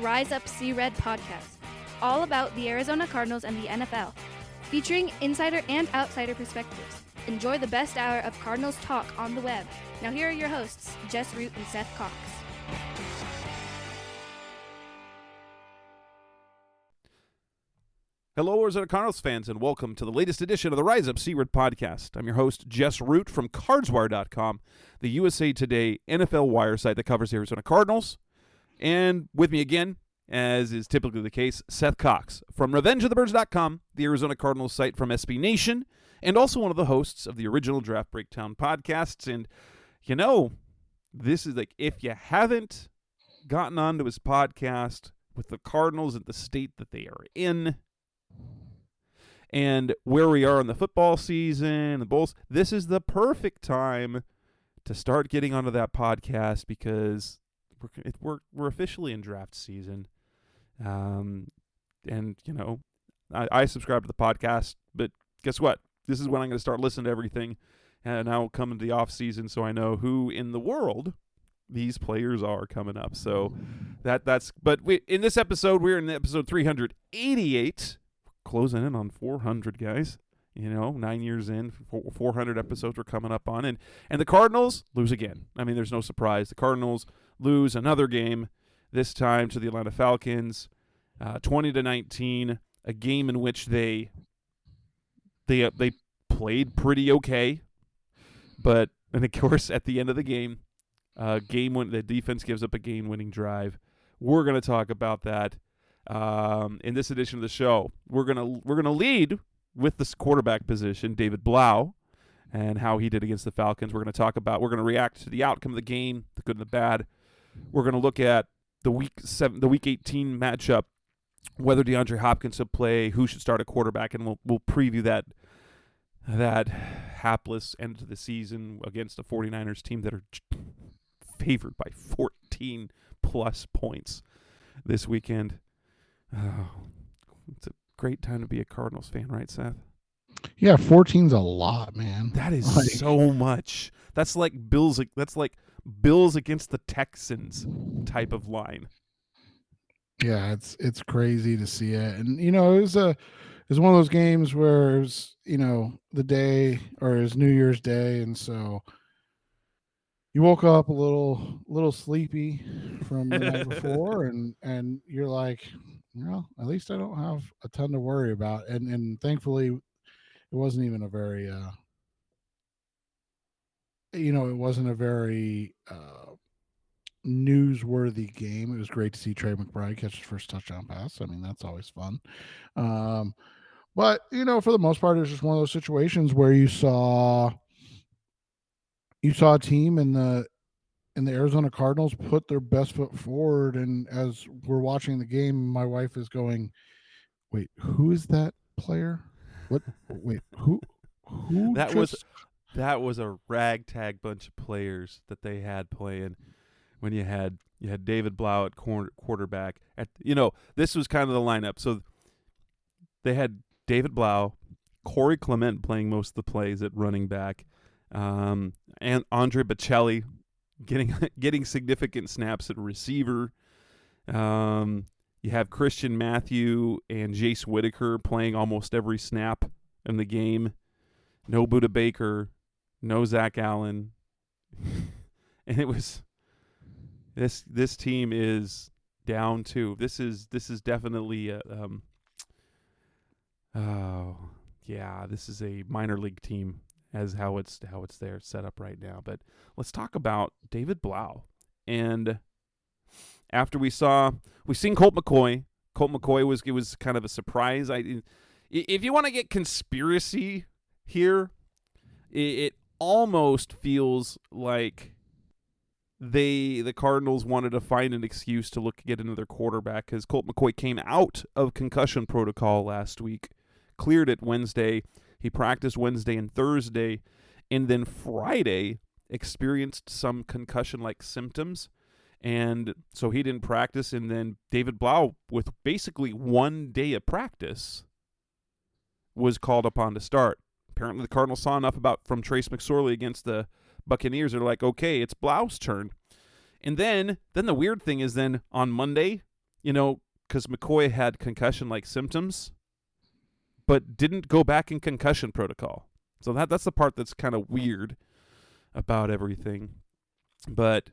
Rise Up See Red podcast, all about the Arizona Cardinals and the NFL, featuring insider and outsider perspectives. Enjoy the best hour of Cardinals talk on the web. Now here are your hosts, Jess Root and Seth Cox. Hello, Arizona Cardinals fans, and welcome to the latest edition of the Rise Up See Red podcast. I'm your host, Jess Root from CardsWire.com, the USA Today NFL wire site that covers the Arizona Cardinals. And with me again, as is typically the case, Seth Cox from RevengeOfTheBirds.com, the Arizona Cardinals site from SB Nation, and also one of the hosts of the original Draft Breakdown podcasts. And, you know, this is like, if you haven't gotten onto his podcast with the Cardinals at the state that they are in, and where we are in the football season, the Bulls, this is the perfect time to start getting onto that podcast because we're officially in draft season. And, you know, I subscribe to the podcast, but guess what? This is when I'm going to start listening to everything, and I'll come into the off season so I know who in the world these players are coming up. So in this episode, we're in episode 388. Closing in on 400, guys. You know, 9 years in, 400 episodes we're coming up on. And the Cardinals lose again. I mean, there's no surprise. The Cardinals lose another game, this time to the Atlanta Falcons, 20-19, a game in which they played pretty okay. And of course, at the end of the game, the defense gives up a game-winning drive. We're going to talk about that. In this edition of the show, we're gonna lead with this quarterback position, David Blough, and how he did against the Falcons. We're gonna react to the outcome of the game, the good and the bad. We're gonna look at the week 18 matchup, whether DeAndre Hopkins should play, who should start a quarterback, and we'll preview that hapless end to the season against the 49ers team that are favored by 14 plus points this weekend. Oh, it's a great time to be a Cardinals fan, right, Seth? Yeah, 14's a lot, man. That is so much. That's like Bills against the Texans type of line. Yeah, it's crazy to see it. And you know, it was one of those games where it was, you know, the day, or it was New Year's Day, and so you woke up a little sleepy from the night before, and you're like, well, at least I don't have a ton to worry about. And thankfully, it wasn't even a very, it wasn't a very newsworthy game. It was great to see Trey McBride catch his first touchdown pass. I mean, that's always fun. But, you know, for the most part, it was just one of those situations where you saw a team in the Arizona Cardinals put their best foot forward. And as we're watching the game, my wife is going, wait, who is that player? What? Wait, who? That was a ragtag bunch of players that they had playing when you had David Blough at quarterback. This was kind of the lineup. So they had David Blough, Corey Clement playing most of the plays at running back, and Andre Bocelli getting significant snaps at receiver. You have Christian Matthew and Jace Whitaker playing almost every snap in the game. No Budda Baker, no Zach Allen. And it was this team is down two. This is definitely this is a minor league team as how it's there set up right now. But let's talk about David Blough. And after we seen Colt McCoy. Colt McCoy was kind of a surprise. If you want to get conspiracy here, it almost feels like the Cardinals wanted to find an excuse to get another quarterback, because Colt McCoy came out of concussion protocol last week, cleared it Wednesday. He practiced Wednesday and Thursday, and then Friday experienced some concussion-like symptoms, and so he didn't practice. And then David Blough, with basically 1 day of practice, was called upon to start. Apparently the Cardinals saw enough from Trace McSorley against the Buccaneers. They're like, okay, it's Blough's turn. And then the weird thing is, then on Monday, because McCoy had concussion-like symptoms, but didn't go back in concussion protocol. So that's the part that's kind of weird about everything. But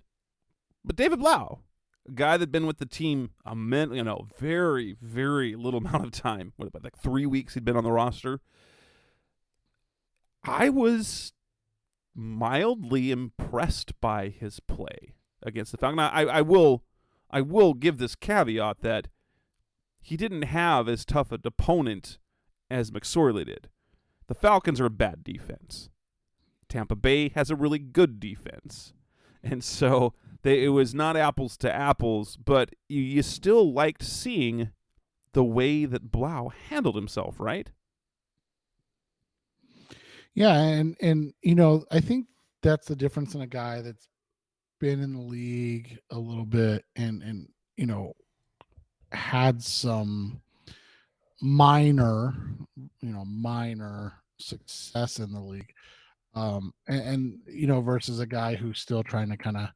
David Blough, a guy that'd been with the team very, very little amount of time. What about 3 weeks he'd been on the roster? I was mildly impressed by his play against the Falcons. I will give this caveat that he didn't have as tough an opponent as McSorley did. The Falcons are a bad defense. Tampa Bay has a really good defense. And so it was not apples to apples, but you still liked seeing the way that Blough handled himself, right? Yeah, and I think that's the difference in a guy that's been in the league a little bit and had some minor success in the league, and versus a guy who's still trying to kind of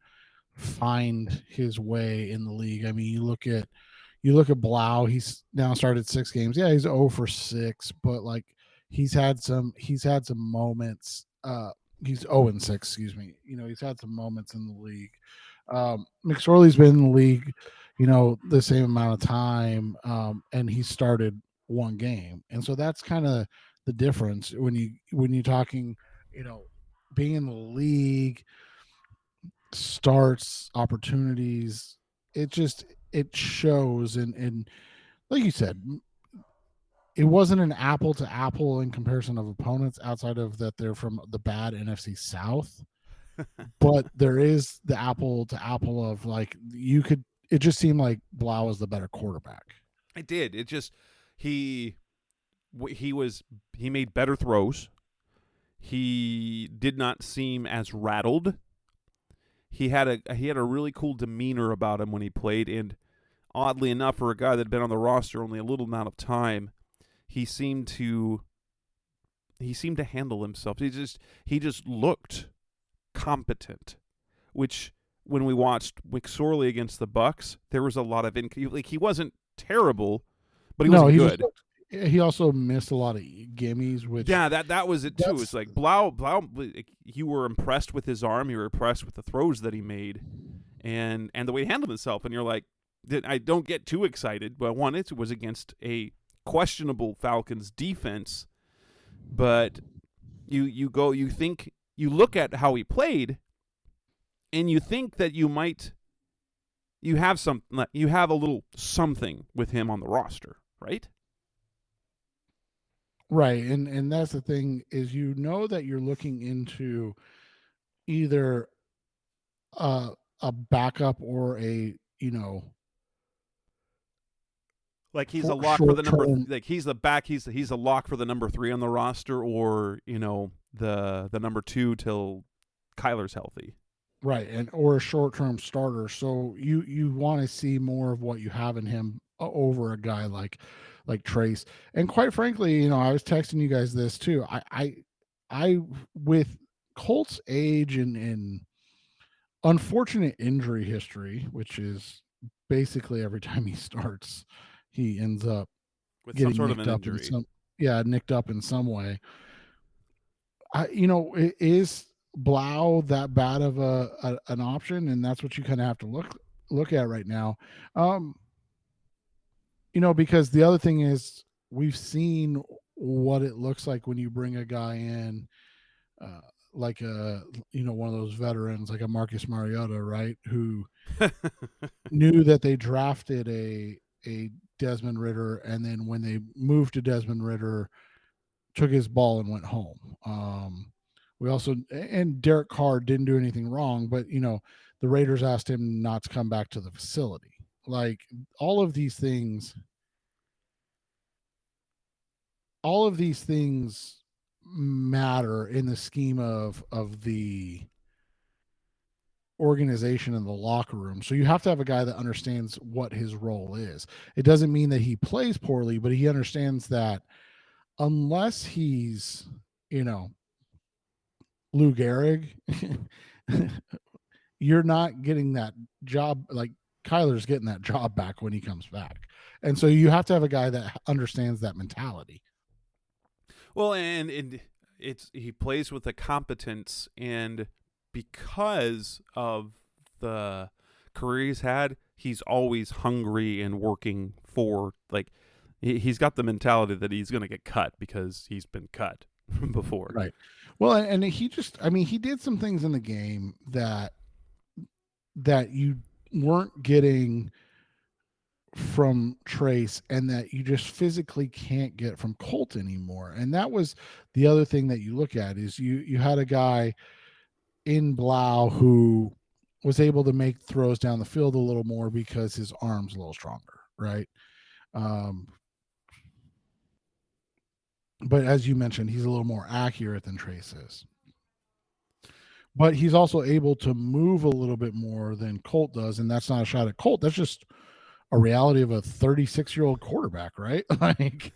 find his way in the league. I mean, you look at Blough. He's now started 6 games. Yeah, he's 0 for 6, but like he's had some moments. He's 0 and 6. Excuse me. He's had some moments in the league. McSorley's been in the league, the same amount of time, and he started 1 game, and so that's kind of the difference when you're talking, being in the league, starts, opportunities. It shows, and like you said, it wasn't an apple to apple in comparison of opponents outside of that they're from the bad NFC South. But there is the apple to apple of like it just seemed like Blough was the better quarterback. It did. It just he made better throws. He did not seem as rattled. He had a really cool demeanor about him when he played, and oddly enough, for a guy that had been on the roster only a little amount of time, he seemed to handle himself. He just looked competent, which when we watched McSorley against the Bucs, there was a lot of he wasn't terrible, but he wasn't good. He also missed a lot of gimmies, which that was it too. It's like Blough, you were impressed with his arm, you were impressed with the throws that he made, and the way he handled himself, and you're like, I don't get too excited, but one, it was against a questionable Falcons defense, but you look at how he played, and you think that you have a little something with him on the roster, right? Right, and that's the thing is that you're looking into either a backup or a like he's a lock for the number like he's the back he's a lock for the number 3 on the roster, or the number 2 till Kyler's healthy. Right, or a short-term starter. So you want to see more of what you have in him over a guy like Trace. And quite frankly, I was texting you guys this too. I with Colt's age and unfortunate injury history, which is basically every time he starts, he ends up with some sort of an injury. Nicked up in some way. Is Blough that bad of an option? And that's what you kind of have to look at right now. Because the other thing is we've seen what it looks like when you bring a guy in, like one of those veterans, like a Marcus Mariota, right? Who knew that they drafted a Desmond Ridder, and then when they moved to Desmond Ridder, took his ball and went home. We also, and Derek Carr didn't do anything wrong, but the Raiders asked him not to come back to the facility. Like all of these things matter in the scheme of the organization in the locker room. So you have to have a guy that understands what his role is. It doesn't mean that he plays poorly, but he understands that unless he's, Lou Gehrig, you're not getting that job. Like Kyler's getting that job back when he comes back. And so you have to have a guy that understands that mentality. Well, and he plays with a competence, and because of the career he's had, he's always hungry and working for, like, he's got the mentality that he's going to get cut because he's been cut before. Right. Well, and he did some things in the game that you weren't getting from Trace, and that you just physically can't get from Colt anymore. And that was the other thing that you look at, is you had a guy in Blough who was able to make throws down the field a little more because his arm's a little stronger, right? But as you mentioned, he's a little more accurate than Trace is. But he's also able to move a little bit more than Colt does, and that's not a shot at Colt. That's just a reality of a 36-year-old quarterback, right? Like,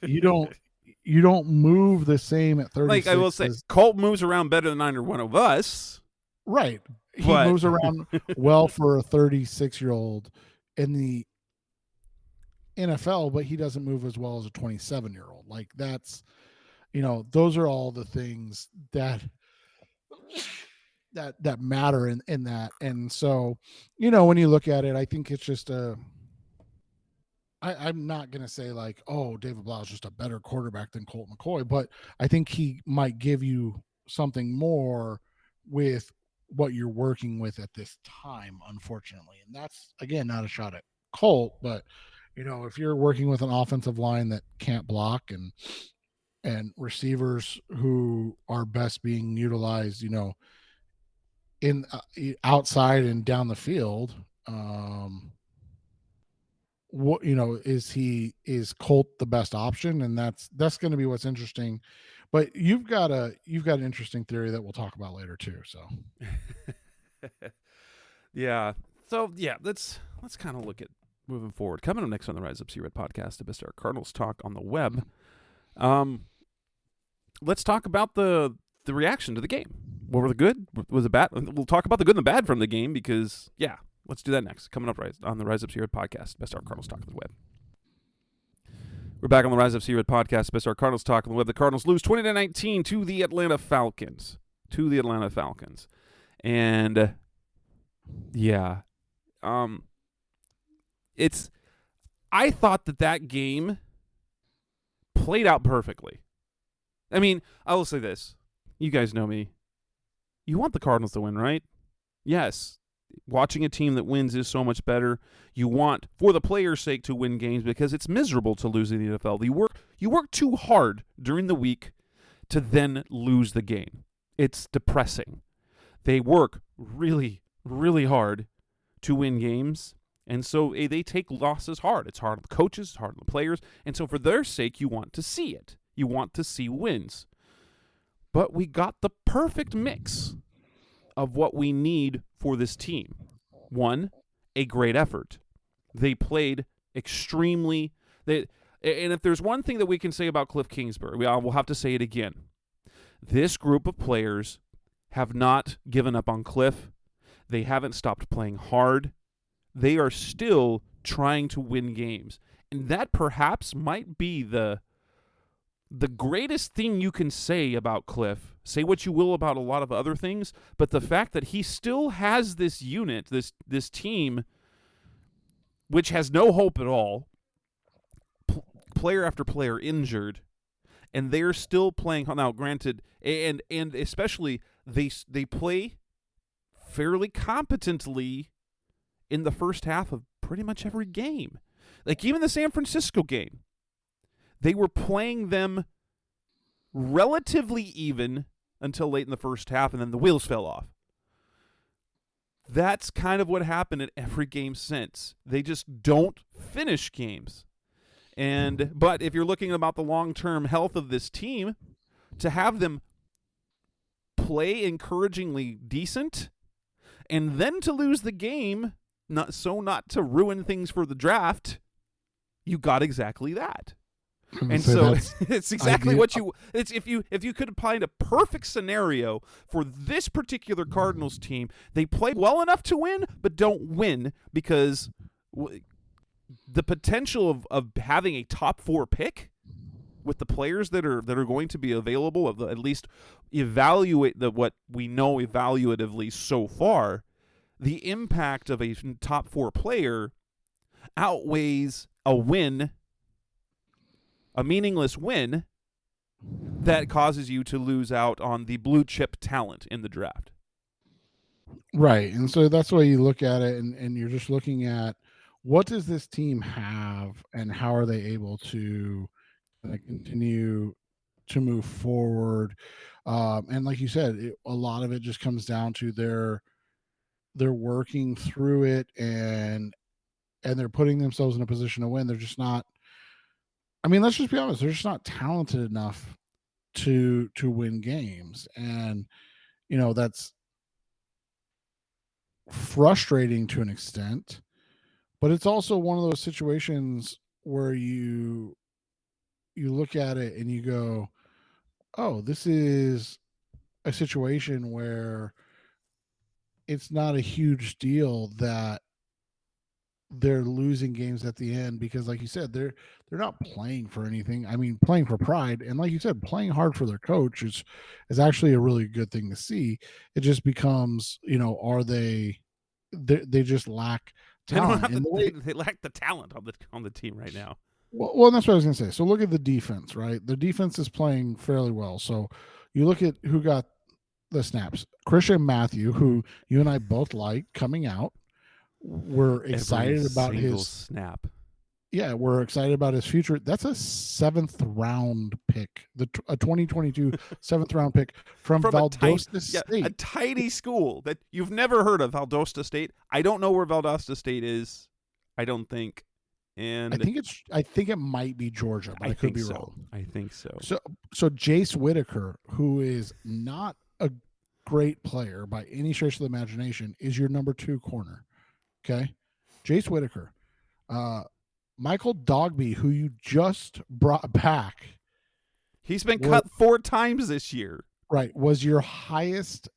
you don't move the same at 36. Like, I will say, Colt moves around better than either one of us. Right. He moves around well for a 36-year-old in the NFL, but he doesn't move as well as a 27-year-old. Like, that's, those are all the things that matter in that. And so, when you look at it, I think it's just I'm not going to say like, oh, David Blough is just a better quarterback than Colt McCoy, but I think he might give you something more with what you're working with at this time, unfortunately. And that's, again, not a shot at Colt, but if you're working with an offensive line that can't block and receivers who are best being utilized, in outside and down the field, what is Colt the best option? And that's going to be what's interesting. But you've got an interesting theory that we'll talk about later too. So yeah. So yeah, let's kind of look at moving forward. Coming up next on the Rise Up See Red podcast, the best our Cardinals talk on the web. Let's talk about the reaction to the game. What were the good? Was it bad? We'll talk about the good and the bad from the game because, yeah, let's do that next. Coming up on the Rise Up See Red podcast, best our Cardinals talk on the web. We're back on the Rise Up See Red podcast, best our Cardinals talk on the web. The Cardinals lose 20-19 to the Atlanta Falcons. And, yeah, I thought that game played out perfectly. I mean, I will say this. You guys know me. You want the Cardinals to win, right? Yes. Watching a team that wins is so much better. You want, for the players' sake, to win games because it's miserable to lose in the NFL. You work too hard during the week to then lose the game. It's depressing. They work really, really hard to win games, and so they take losses hard. It's hard on the coaches, it's hard on the players, and so for their sake, you want to see it. You want to see wins. But we got the perfect mix of what we need for this team. One, a great effort. They played extremely. And if there's one thing that we can say about Cliff Kingsbury, we'll have to say it again. This group of players have not given up on Cliff. They haven't stopped playing hard. They are still trying to win games. And that perhaps might be the greatest thing you can say about Cliff. Say what you will about a lot of other things, but the fact that he still has this unit, this team, which has no hope at all, player after player injured, and they're still playing. Now, granted, and especially they play fairly competently in the first half of pretty much every game. Like even the San Francisco game, they were playing them relatively even until late in the first half, and then the wheels fell off. That's kind of what happened in every game since. They just don't finish games. But if you're looking about the long-term health of this team, to have them play encouragingly decent and then to lose the game, not to ruin things for the draft, you got exactly that. And so it's exactly what it's if you could find a perfect scenario for this particular Cardinals team, they play well enough to win, but don't win because the potential of having a top 4 pick with the players that are going to be available, at least evaluate what we know evaluatively so far, the impact of a top 4 player outweighs a win, a meaningless win that causes you to lose out on the blue chip talent in the draft. Right. And so that's the way you look at it, and you're just looking at what does this team have and how are they able to continue to move forward. And like you said, a lot of it just comes down to they're working through it and they're putting themselves in a position to win. They're just not, I mean, let's just be honest, they're just not talented enough to win games. And, that's frustrating to an extent, but it's also one of those situations where you look at it and you go, oh, this is a situation where it's not a huge deal that they're losing games at the end, because like you said, they're not playing for anything. I mean, playing for pride, and like you said, playing hard for their coach is actually a really good thing to see. It just becomes, are they just lack talent. They lack the talent on the team right now. Well, that's what I was going to say. So look at the defense, right? The defense is playing fairly well. So you look at who got the snaps. Christian Matthew, who you and I both like coming out. We're excited about his snap. Yeah, we're excited about his future. That's a 7th round pick, a 2022 7th round pick from Valdosta State. A tiny school that you've never heard of, Valdosta State. I don't know where Valdosta State is. I don't think. And I think it might be Georgia, but I could be wrong. I think so. So Jace Whitaker, who is not a great player by any stretch of the imagination, is your number 2 corner. Okay, Jace Whitaker, Michael Dogby, who you just brought back. He's been cut 4 times this year. Right, was your highest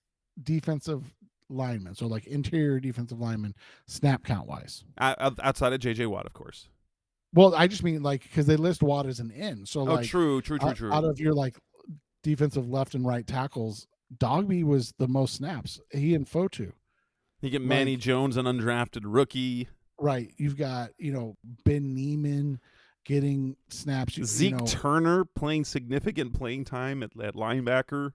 defensive lineman, so like interior defensive lineman, snap count wise. Outside of J.J. Watt, of course. Well, I just mean like because they list Watt as an end. So true. Out of your like defensive left and right tackles, Dogby was the most snaps. He and Fotu. You get Manny Jones, an undrafted rookie. Right. You've got, Ben Neiman getting snaps. Zeke Turner playing significant playing time at linebacker.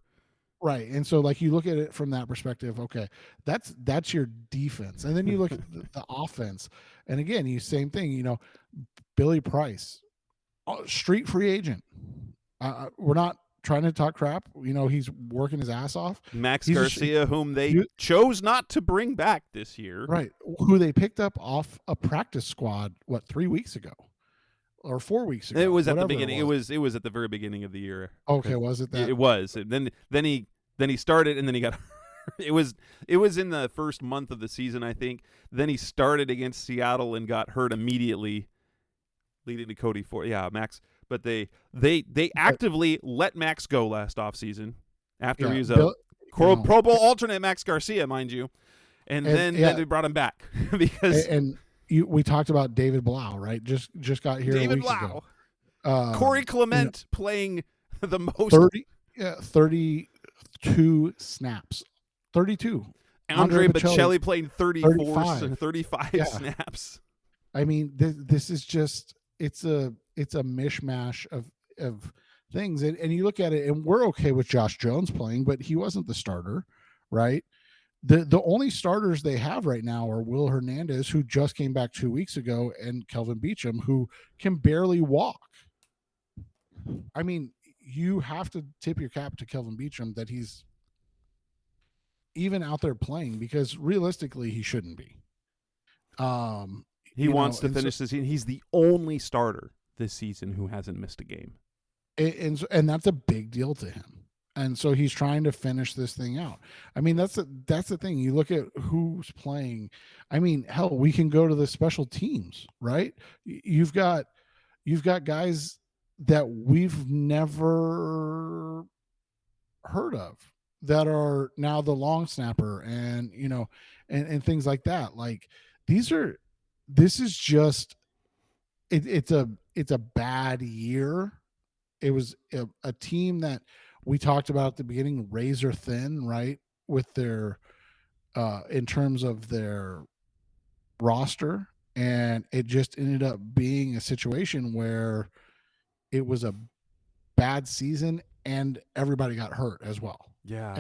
Right. And so like you look at it from that perspective, okay, that's your defense. And then you look at the offense. And again, same thing, Billy Price, street free agent. We're not trying to talk crap. He's working his ass off. Max Garcia, whom they chose not to bring back this year. Right. Who they picked up off a practice squad, 3 weeks ago or 4 weeks ago? It was at the beginning. It was at the very beginning of the year. Okay. Was it that? It was. Then he started and then he got it was in the first month of the season, I think. Then he started against Seattle and got hurt immediately, leading to Cody Ford. Yeah, Max. But they actively let Max go last offseason after he was a Pro Bowl alternate, Max Garcia, mind you. And then they brought him back because we talked about David Blough, right? Just got here David a week Blough. ago. Corey Clement playing the most 32 snaps. 32. Andre Bocelli playing 35 snaps. I mean, this is just it's a mishmash of things, and you look at it, and we're okay with Josh Jones playing, but he wasn't the starter, right? The only starters they have right now are Will Hernandez, who just came back 2 weeks ago, and Kelvin Beachum, who can barely walk. I mean, you have to tip your cap to Kelvin Beachum that he's even out there playing, because realistically he shouldn't be. He wants to finish the season. He's the only starter this season who hasn't missed a game. And that's a big deal to him. And so he's trying to finish this thing out. I mean, that's the thing. You look at who's playing. I mean, hell, we can go to the special teams, right? You've got guys that we've never heard of that are now the long snapper and and things like that. Like this is just it's a bad year. It was a team that we talked about at the beginning, razor thin, right, with their in terms of their roster, and it just ended up being a situation where it was a bad season and everybody got hurt as well. Yeah.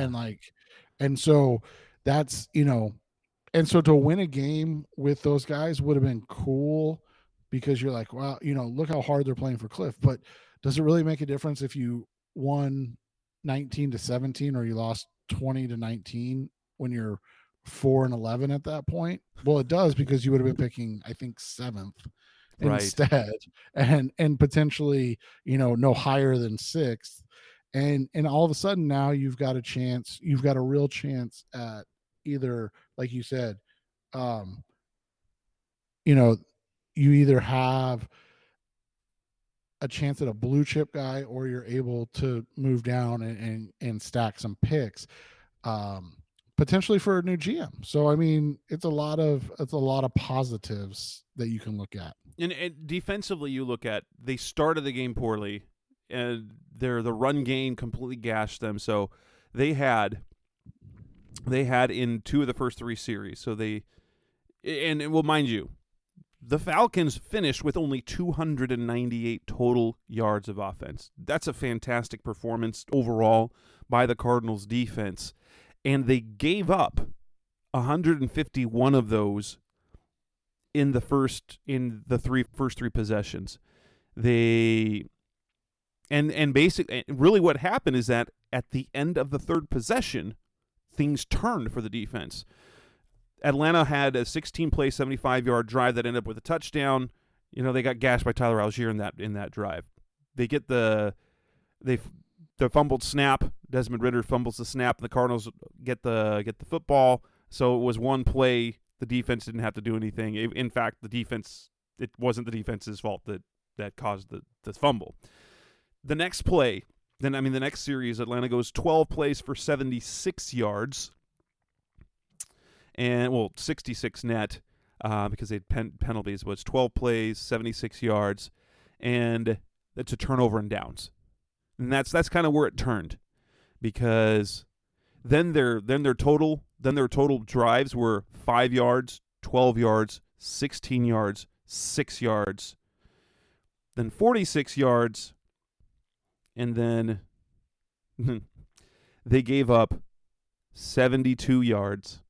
And so that's, and so to win a game with those guys would have been cool, because you're like, wow, look how hard they're playing for Cliff. But does it really make a difference if you won 19-17 or you lost 20-19 when you're 4-11 at that point? Well, it does, because you would have been picking, I think, 7th instead, and potentially, no higher than 6th. And all of a sudden now you've got a real chance at either, like you said, you either have a chance at a blue chip guy, or you're able to move down and stack some picks, potentially for a new GM. So I mean, it's a lot of positives that you can look at. And defensively, you look at, they started the game poorly, and the run game completely gashed them. So they had in 2 of the first 3 series. So well, mind you, the Falcons finished with only 298 total yards of offense. That's a fantastic performance overall by the Cardinals defense. And they gave up 151 of those in the first 3 possessions. They and basically, really what happened is that at the end of the 3rd possession, things turned for the defense. Atlanta had a 16-play, 75-yard drive that ended up with a touchdown. They got gashed by Tyler Algier in that drive. They get the fumbled snap. Desmond Ridder fumbles the snap. The Cardinals get the football. So it was one play. The defense didn't have to do anything. In fact, it wasn't the defense's fault that caused the fumble. The next play, the next series, Atlanta goes 12 plays for 76 yards. And, 66 net, because they had penalties. But it's 12 plays, 76 yards, and it's a turnover and downs. And that's kind of where it turned, because then their total drives were 5 yards, 12 yards, 16 yards, 6 yards, then 46 yards, and then they gave up 72 yards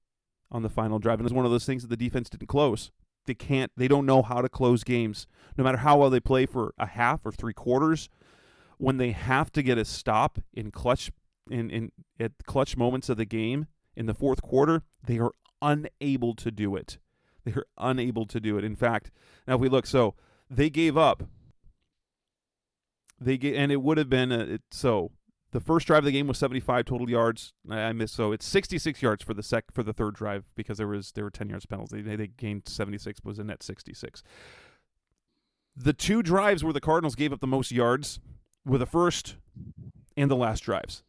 on the final drive. And it's one of those things that the defense didn't close. They don't know how to close games. No matter how well they play for a half or 3 quarters, when they have to get a stop in clutch at clutch moments of the game in the 4th quarter, they are unable to do it. They are unable to do it. In fact, now if we look, so they gave up. And it would have been so the first drive of the game was 75 total yards. I missed, so it's 66 yards for the 3rd drive, because there were 10 yards penalty. They gained 76, was a net 66. The 2 drives where the Cardinals gave up the most yards were the first and the last drives.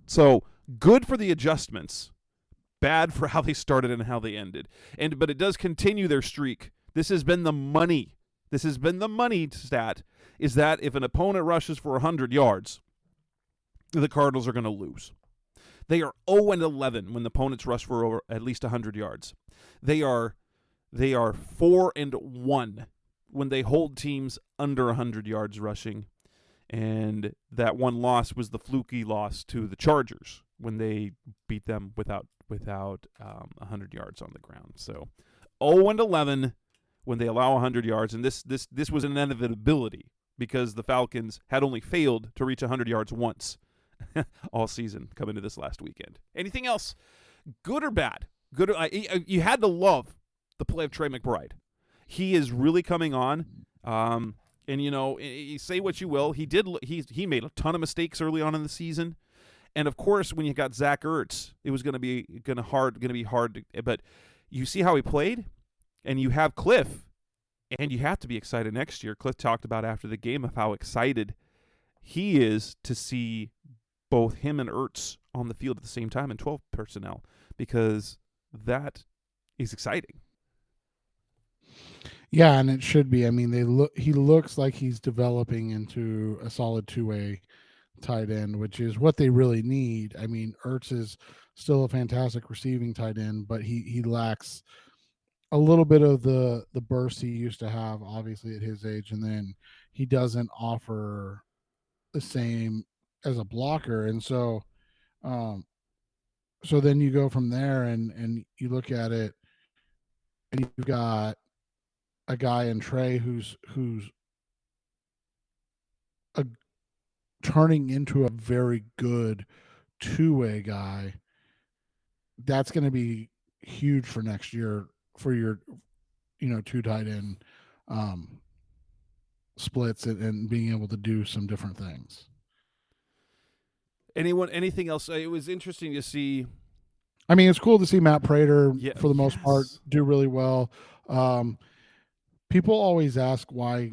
So good for the adjustments, bad for how they started and how they ended. But it does continue their streak. This has been the money. This has been the money stat, is that if an opponent rushes for 100 yards, the Cardinals are going to lose. They are 0-11 when the opponents rush for at least 100 yards. They are 4-1 when they hold teams under 100 yards rushing. And that one loss was the fluky loss to the Chargers when they beat them without 100 yards on the ground. So 0-11 when they allow 100 yards, and this was an inevitability, because the Falcons had only failed to reach 100 yards once all season coming to this last weekend. Anything else, good or bad? Good. You had to love the play of Trey McBride. He is really coming on. And you say what you will, he made a ton of mistakes early on in the season, and of course when you got Zach Ertz, it was going to be hard. But you see how he played, and you have Cliff, And you have to be excited next year. Cliff talked about after the game of how excited he is to see both him and Ertz on the field at the same time in 12 personnel, because that is exciting. Yeah, and it should be. I mean, he looks like he's developing into a solid two-way tight end, which is what they really need. I mean, Ertz is still a fantastic receiving tight end, but he lacks a little bit of the burst he used to have, obviously at his age, and then he doesn't offer the same as a blocker, and so so then you go from there and you look at it, and you've got a guy in Trey who's a, turning into a very good two-way guy. That's going to be huge for next year for your two tight end splits and being able to do some different things. Anything else? It was interesting to see. I mean, it's cool to see Matt Prater for the most part do really well. People always ask why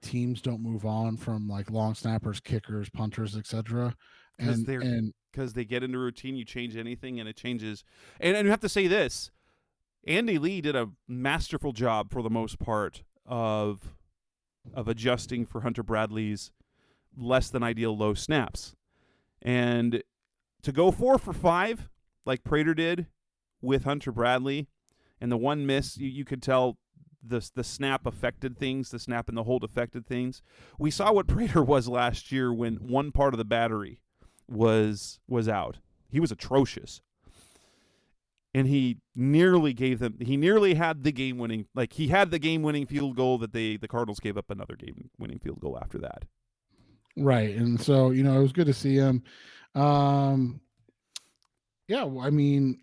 teams don't move on from like long snappers, kickers, punters, etc. Because they get into routine. You change anything and it changes. And you have to say this: Andy Lee did a masterful job for the most part of adjusting for Hunter Bradley's less than ideal low snaps. And to go 4 for 5 like Prater did with Hunter Bradley, and the one miss, you could tell the snap affected things, the snap and the hold affected things. We saw what Prater was last year when one part of the battery was out. He was atrocious. And he nearly had the game-winning, he had the game-winning field goal that the Cardinals gave up another game-winning field goal after that. Right. And so, it was good to see him. Yeah, I mean,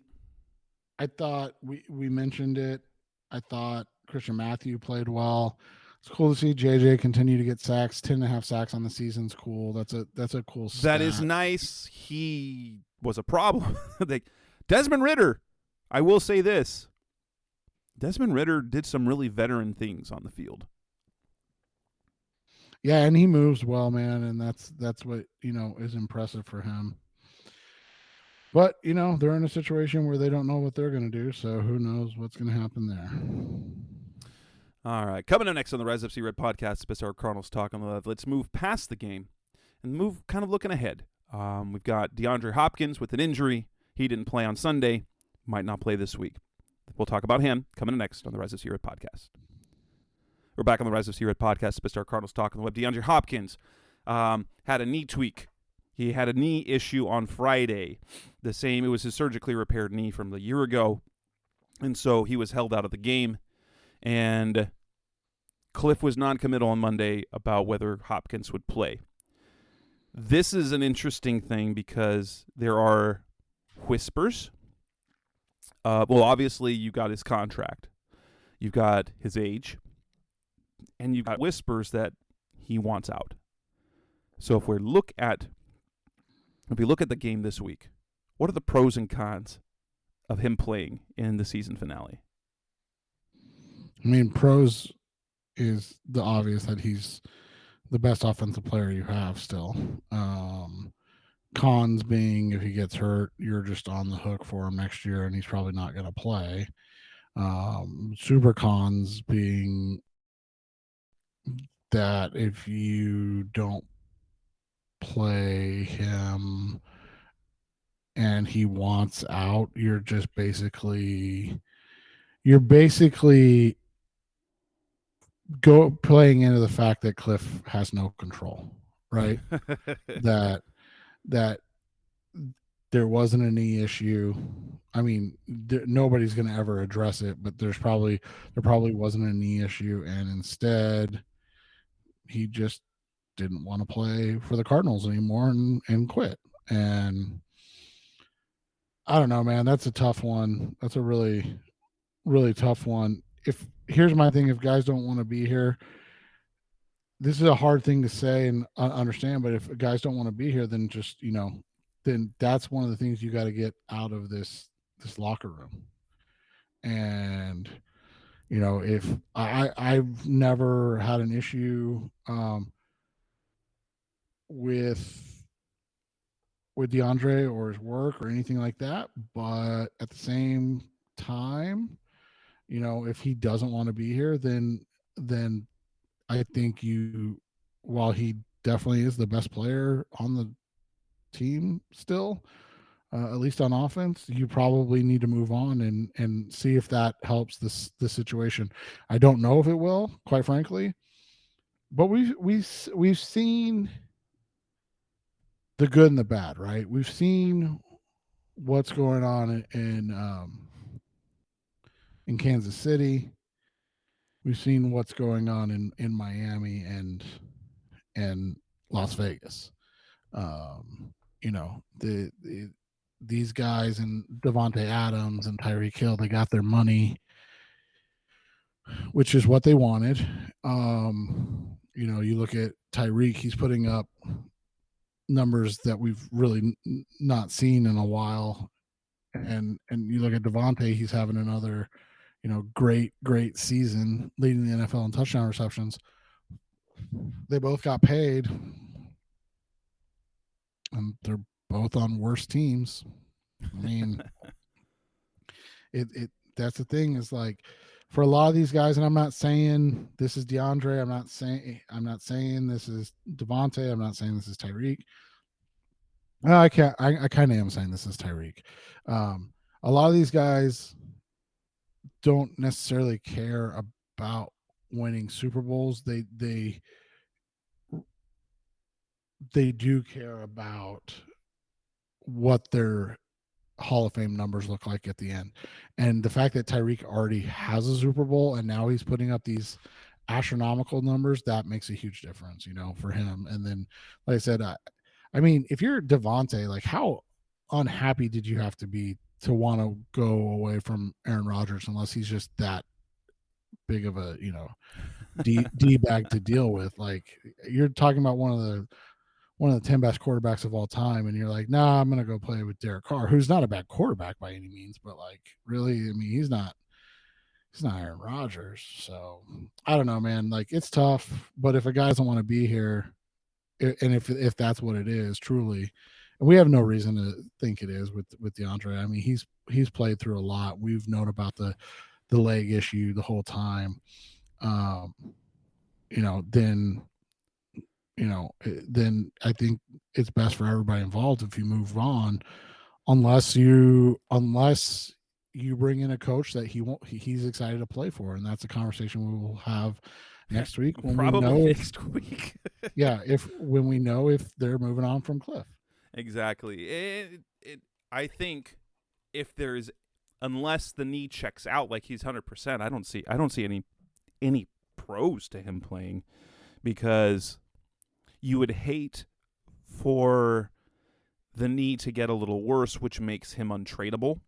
I thought we mentioned it. I thought Christian Matthew played well. It's cool to see JJ continue to get sacks. 10.5 sacks on the season's cool. That's a cool stat. That is nice. He was a problem. Desmond Ridder, I will say this. Desmond Ridder did some really veteran things on the field. Yeah, and he moves well, man, and that's what, is impressive for him. But, they're in a situation where they don't know what they're going to do, so who knows what's going to happen there. All right, coming up next on the Rise Up See Red podcast, it's our Cardinals Talk on the Left. Let's move past the game and move kind of looking ahead. We've got DeAndre Hopkins with an injury. He didn't play on Sunday, might not play this week. We'll talk about him coming up next on the Rise Up See Red podcast. We're back on the Rise of See Red podcast, Star Cardinals Talk on the Web. DeAndre Hopkins had a knee tweak. He had a knee issue on Friday. It was his surgically repaired knee from the year ago. And so he was held out of the game. And Cliff was non-committal on Monday about whether Hopkins would play. This is an interesting thing because there are whispers. Obviously, you've got his contract. You've got his age. And you've got whispers that he wants out. So if we look at the game this week, what are the pros and cons of him playing in the season finale? I mean, pros is the obvious that he's the best offensive player you have still. Cons being if he gets hurt, you're just on the hook for him next year and he's probably not going to play. Super cons being that if you don't play him and he wants out, you're basically go playing into the fact that Cliff has no control, right? that there wasn't a knee issue. I mean, nobody's going to ever address it, but there probably wasn't a knee issue, and instead he just didn't want to play for the Cardinals anymore and quit. And I don't know, man, that's a tough one. That's a really, really tough one. Here's my thing, if guys don't want to be here, this is a hard thing to say and understand, but if guys don't want to be here, then just, then that's one of the things you got to get out of this locker room. And If I've never had an issue with DeAndre or his work or anything like that, but at the same time, if he doesn't want to be here, then I think while he definitely is the best player on the team still, at least on offense, you probably need to move on and see if that helps this situation. I don't know if it will, quite frankly, but we've seen the good and the bad, right? We've seen what's going on in Kansas City. We've seen what's going on in Miami and Las Vegas. Um, these guys and Devontae Adams and Tyreek Hill, they got their money, which is what they wanted. You look at Tyreek, he's putting up numbers that we've really not seen in a while. And you look at Devontae, he's having another, great season, leading the NFL in touchdown receptions. They both got paid, and they're both on worse teams. I mean, it that's the thing, is like, for a lot of these guys, and I'm not saying this is DeAndre, I'm not saying this is Devontae, I'm not saying this is Tyreek. I kind of am saying this is Tyreek. A lot of these guys don't necessarily care about winning Super Bowls. They do care about what their Hall of Fame numbers look like at the end. And the fact that Tyreek already has a Super Bowl and now he's putting up these astronomical numbers, that makes a huge difference, for him. And then, like I said, I mean, if you're Devontae, like, how unhappy did you have to be to want to go away from Aaron Rodgers, unless he's just that big of a, D bag to deal with? Like, you're talking about one of the 10 best quarterbacks of all time, and you're like, nah, I'm gonna go play with Derek Carr, who's not a bad quarterback by any means, but, like, really, I mean, he's not Aaron Rodgers. So I don't know, man. Like, it's tough, but if a guy doesn't want to be here, and if that's what it is, truly, and we have no reason to think it is with DeAndre. I mean, he's played through a lot. We've known about the leg issue the whole time. Then then I think it's best for everybody involved if you move on, unless you bring in a coach that he's excited to play for, and that's a conversation we will have next week when Probably we know next week. yeah, when we know if they're moving on from Cliff. Exactly. I think unless the knee checks out like he's 100%, I don't see any pros to him playing, because you would hate for the knee to get a little worse, which makes him untradeable.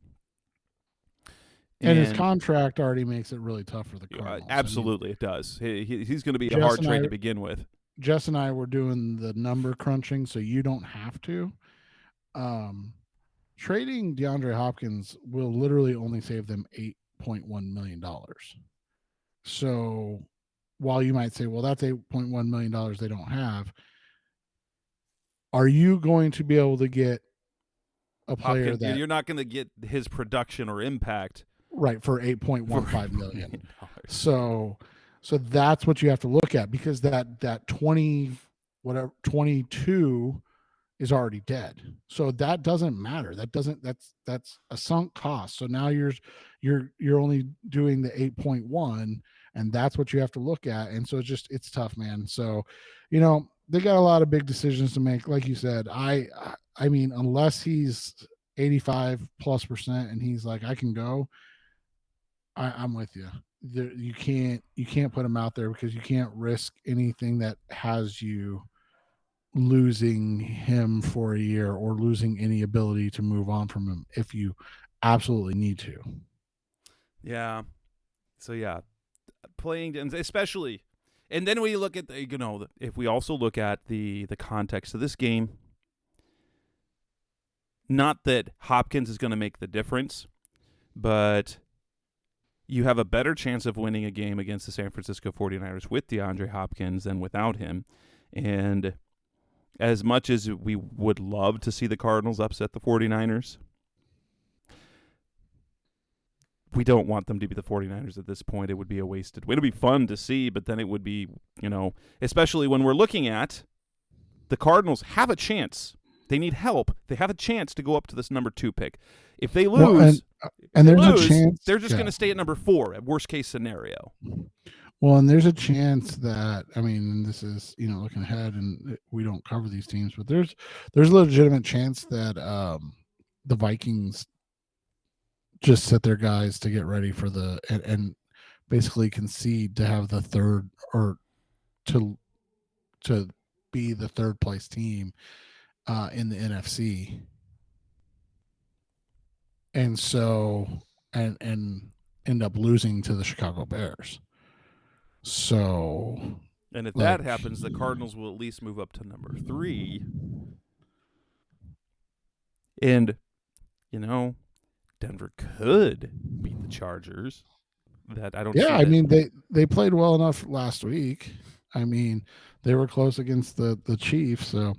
And his contract already makes it really tough for the Cardinals. Absolutely, it does. He's going to be a hard trade to begin with. Jess and I were doing the number crunching, so you don't have to. Trading DeAndre Hopkins will literally only save them $8.1 million. So while you might say, well, that's $8.1 million they don't have, are you going to be able to get a player Hopkins, that you're not going to get his production or impact right for $8.15 million? So that's what you have to look at, because that 22 is already dead. So that doesn't matter. That's a sunk cost. So now you're only doing the 8.1, and that's what you have to look at. And so it's tough, man. So, they got a lot of big decisions to make. Like you said, I mean, unless he's 85+% and he's like, I can go, I'm with you. You can't put him out there, because you can't risk anything that has you losing him for a year or losing any ability to move on from him if you absolutely need to. Yeah. So yeah, playing, especially, and then we look at if we also look at the context of this game, not that Hopkins is going to make the difference, but you have a better chance of winning a game against the San Francisco 49ers with DeAndre Hopkins than without him. And as much as we would love to see the Cardinals upset the 49ers, we don't want them to be the 49ers at this point. It would be a wasted. It would be fun to see, but then it would be, especially when we're looking at the Cardinals have a chance. They need help. They have a chance to go up to this number 2 pick. If they lose, there's a chance they're just going to stay at number 4 at worst case scenario. Well, and there's a chance that, this is, looking ahead, and we don't cover these teams, but there's a legitimate chance that the Vikings just set their guys to get ready for and basically concede to have the third, or to be the third place team in the NFC. And so, and end up losing to the Chicago Bears. So, and if that happens, the Cardinals will at least move up to number 3. And, Denver could beat the Chargers. That I don't. Yeah, they played well enough last week. They were close against the Chiefs. So,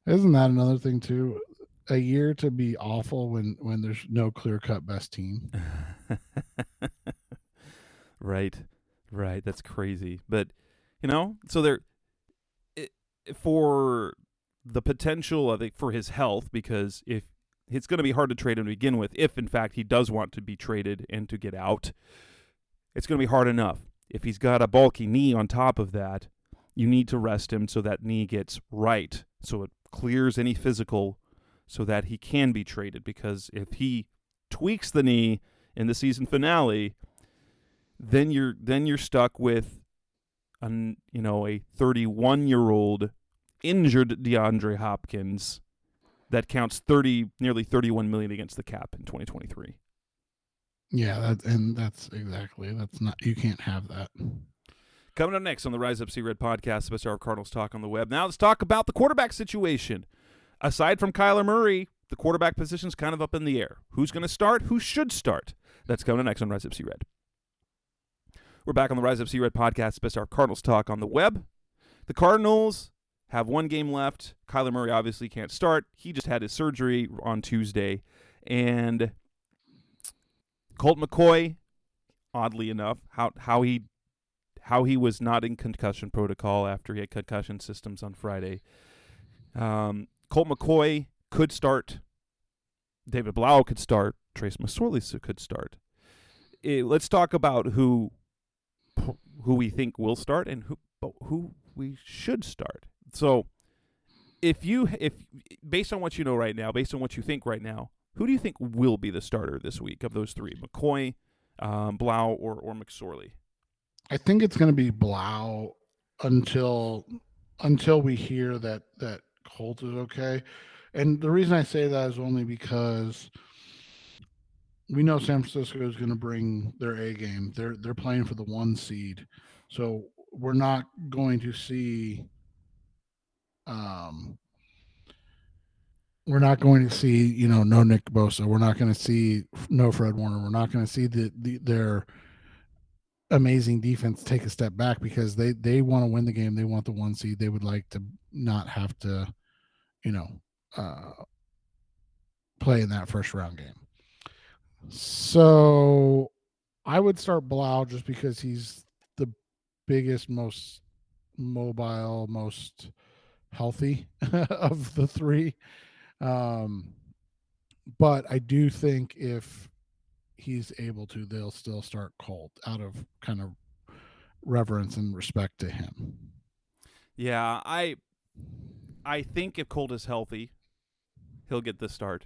isn't that another thing too? A year to be awful when there's no clear-cut best team. Right. That's crazy. But, so there, for the potential, I think, for his health, because if it's going to be hard to trade him to begin with, if in fact he does want to be traded and to get out, it's going to be hard enough. If he's got a bulky knee on top of that, you need to rest him so that knee gets right, so it clears any physical, so that he can be traded. Because if he tweaks the knee in the season finale, then you're stuck with a 31-year-old injured DeAndre Hopkins that counts nearly $31 million against the cap in 2023. Yeah, that's not, you can't have that. Coming up next on the Rise Up See Red podcast, best hour of Cardinals talk on the web. Now let's talk about the quarterback situation. Aside from Kyler Murray, the quarterback position's kind of up in the air. Who's going to start? Who should start? That's coming up next on Rise Up See Red. We're back on the Rise Up See Red podcast, best hour of Cardinals talk on the web. The Cardinals have one game left. Kyler Murray obviously can't start. He just had his surgery on Tuesday. And Colt McCoy, oddly enough, how he was not in concussion protocol after he had concussion systems on Friday. Colt McCoy could start. David Blough could start. Trace McSorley could start. Let's talk about who we think will start and who we should start. So, if based on what you know right now, based on what you think right now, who do you think will be the starter this week of those 3? McCoy, Blough, or McSorley? I think it's going to be Blough until we hear that Colt is okay. And the reason I say that is only because we know San Francisco is going to bring their A game. They're playing for the 1 seed. So we're not going to see no Nick Bosa. We're not going to see no Fred Warner. We're not going to see their amazing defense take a step back, because they want to win the game. They want the 1 seed. They would like to not have to, play in that first round game. So I would start Blough just because he's the biggest, most mobile, most healthy of the 3. But I do think if he's able to, they'll still start Colt out of kind of reverence and respect to him. Yeah, I think if Colt is healthy, he'll get the start.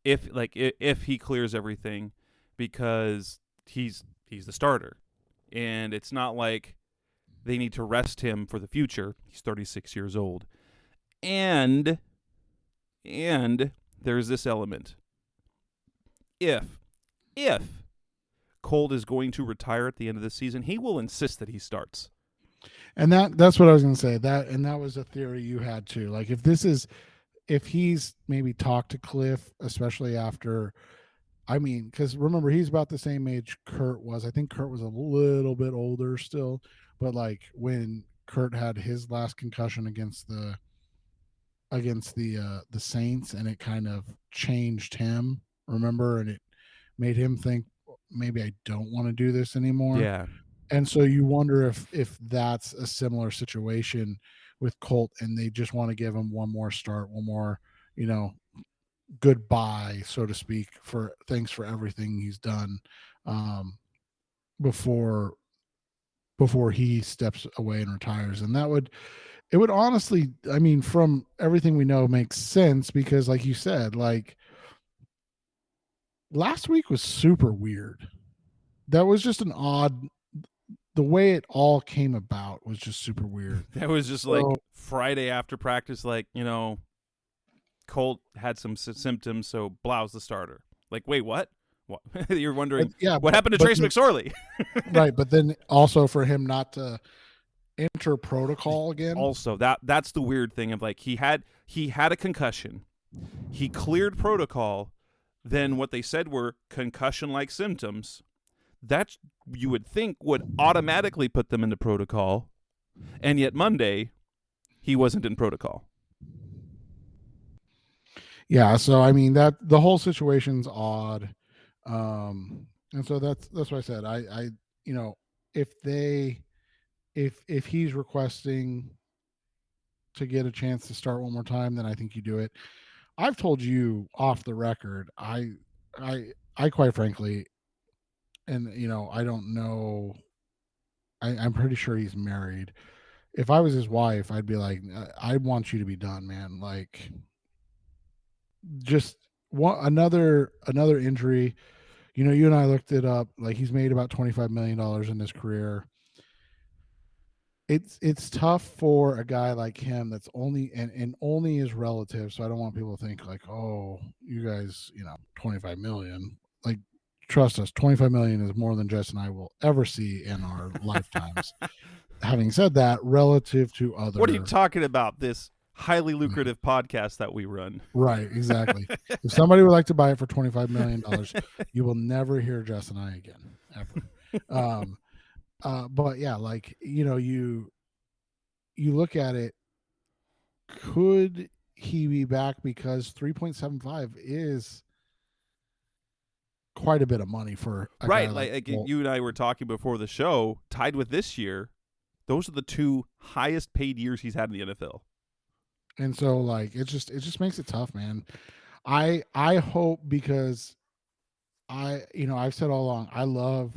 If he clears everything, because he's the starter, and it's not like they need to rest him for the future. He's 36 years old, and there's this element. If Colt is going to retire at the end of the season, he will insist that he starts. And that's what I was going to say. That was a theory you had too. Like if he's maybe talked to Cliff, especially after I mean, because remember, he's about the same age Kurt was. I think Kurt was a little bit older still, but like when Kurt had his last concussion against the Saints, and it kind of changed him. Remember, and it made him think maybe I don't want to do this anymore. Yeah. And so you wonder if that's a similar situation with Colt, and they just want to give him one more start, one more, goodbye, so to speak, for thanks for everything he's done before he steps away and retires. And it would honestly, I mean, from everything we know, makes sense, because like you said, like last week was super weird. That was just the way it all came about was just super weird. That was just like Friday after practice, like, Colt had some symptoms, so Blough's the starter. Like, wait, what? You're wondering, what happened to Trace McSorley? Right, but then also for him not to enter protocol again. Also, that's the weird thing of like he had a concussion, he cleared protocol, then what they said were concussion-like symptoms. That you would think would automatically put them into protocol, and yet Monday he wasn't in protocol. Yeah, so I mean that the whole situation's odd, and so that's what I said. I if he's requesting to get a chance to start one more time, then I think you do it. I've told you off the record, I quite frankly, and I don't know, I'm pretty sure he's married. If I was his wife, I'd be like, I want you to be done, man. Like, just another injury. You and I looked it up. Like, he's made about $25 million in his career. It's tough for a guy like him that's only and only is relative. So I don't want people to think like, oh, you guys, 25 million. Like, trust us, 25 million is more than Jess and I will ever see in our lifetimes. Having said that, relative to other, what are you talking about? This highly lucrative podcast that we run. Right, exactly. If somebody would like to buy it for $25 million, you will never hear Jess and I again, ever. But yeah, like, you look at it, could he be back? Because 3.75 is quite a bit of money for a right. guy Like you and I were talking before the show, tied with this year. Those are the two highest paid years he's had in the NFL. And so, like, it just makes it tough, man. I hope, because I've said all along, I love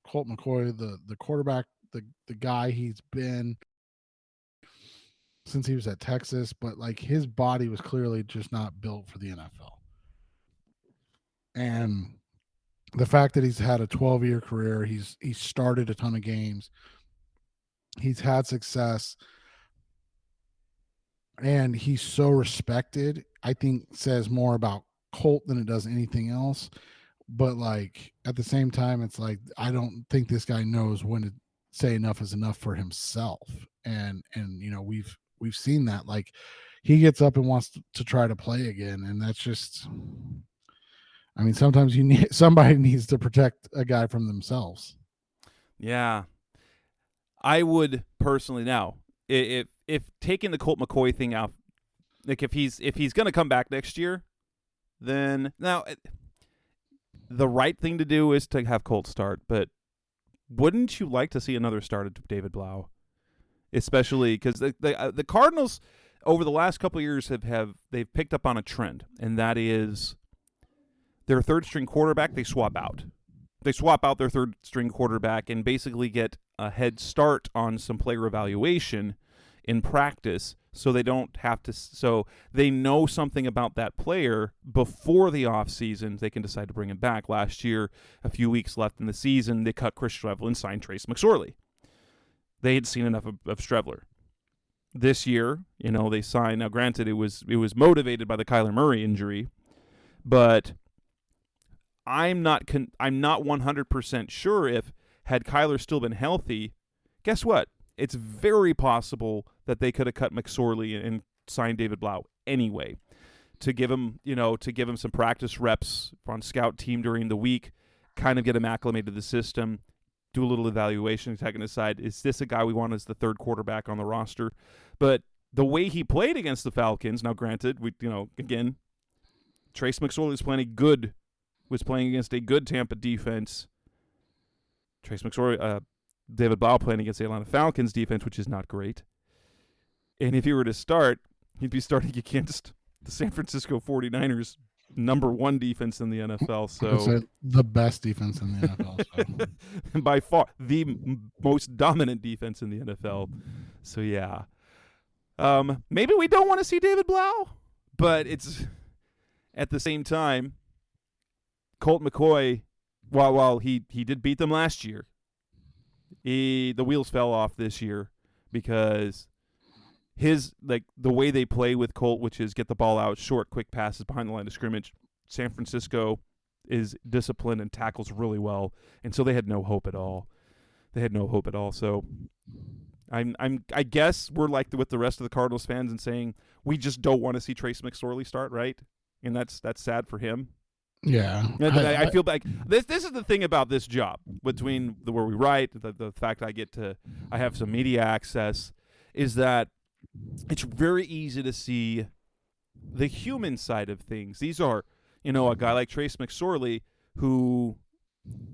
Colt McCoy, the quarterback, the guy he's been since he was at Texas, but like his body was clearly just not built for the NFL. And the fact that he's had a 12-year career, he's started a ton of games, he's had success, and he's so respected, I think says more about Colt than it does anything else. But like at the same time, it's like I don't think this guy knows when to say enough is enough for himself. And we've seen that. Like, he gets up and wants to try to play again, and that's just, I mean, sometimes somebody needs to protect a guy from themselves. Yeah. I would personally, now, if taking the Colt McCoy thing out, like if he's going to come back next year, then now the right thing to do is to have Colt start. But wouldn't you like to see another start of David Blough, especially because the Cardinals over the last couple of years they've picked up on a trend, and that is their third string quarterback they swap out. They swap out their third string quarterback and basically get a head start on some player evaluation in practice, so they don't have to. So they know something about that player before the offseason. They can decide to bring him back. Last year, a few weeks left in the season, they cut Chris Streveler and signed Trace McSorley. They had seen enough of Streveler. This year, they signed. Now, granted, it was motivated by the Kyler Murray injury, but I'm not 100% sure if had Kyler still been healthy. Guess what? It's very possible that they could have cut McSorley and signed David Blough anyway. to give him some practice reps on scout team during the week, kind of get him acclimated to the system, do a little evaluation, taking aside, is this a guy we want as the third quarterback on the roster? But the way he played against the Falcons, now granted, again, Trace McSorley was playing against a good Tampa defense. Trace McSorley, David Blough playing against the Atlanta Falcons defense, which is not great. And if he were to start, he'd be starting against the San Francisco 49ers, number 1 defense in the NFL. So the best defense in the NFL. So. And by far the most dominant defense in the NFL. So yeah. Maybe we don't want to see David Blough, but it's at the same time, Colt McCoy, while he did beat them last year, the wheels fell off this year because the way they play with Colt, which is get the ball out, short, quick passes behind the line of scrimmage. San Francisco is disciplined and tackles really well, and so they had no hope at all. So I guess we're like with the rest of the Cardinals fans and saying we just don't want to see Trace McSorley start, right? And that's sad for him. Yeah, I feel like this is the thing about this job, between where we write, the fact I have some media access, is that it's very easy to see the human side of things. These are, a guy like Trace McSorley, who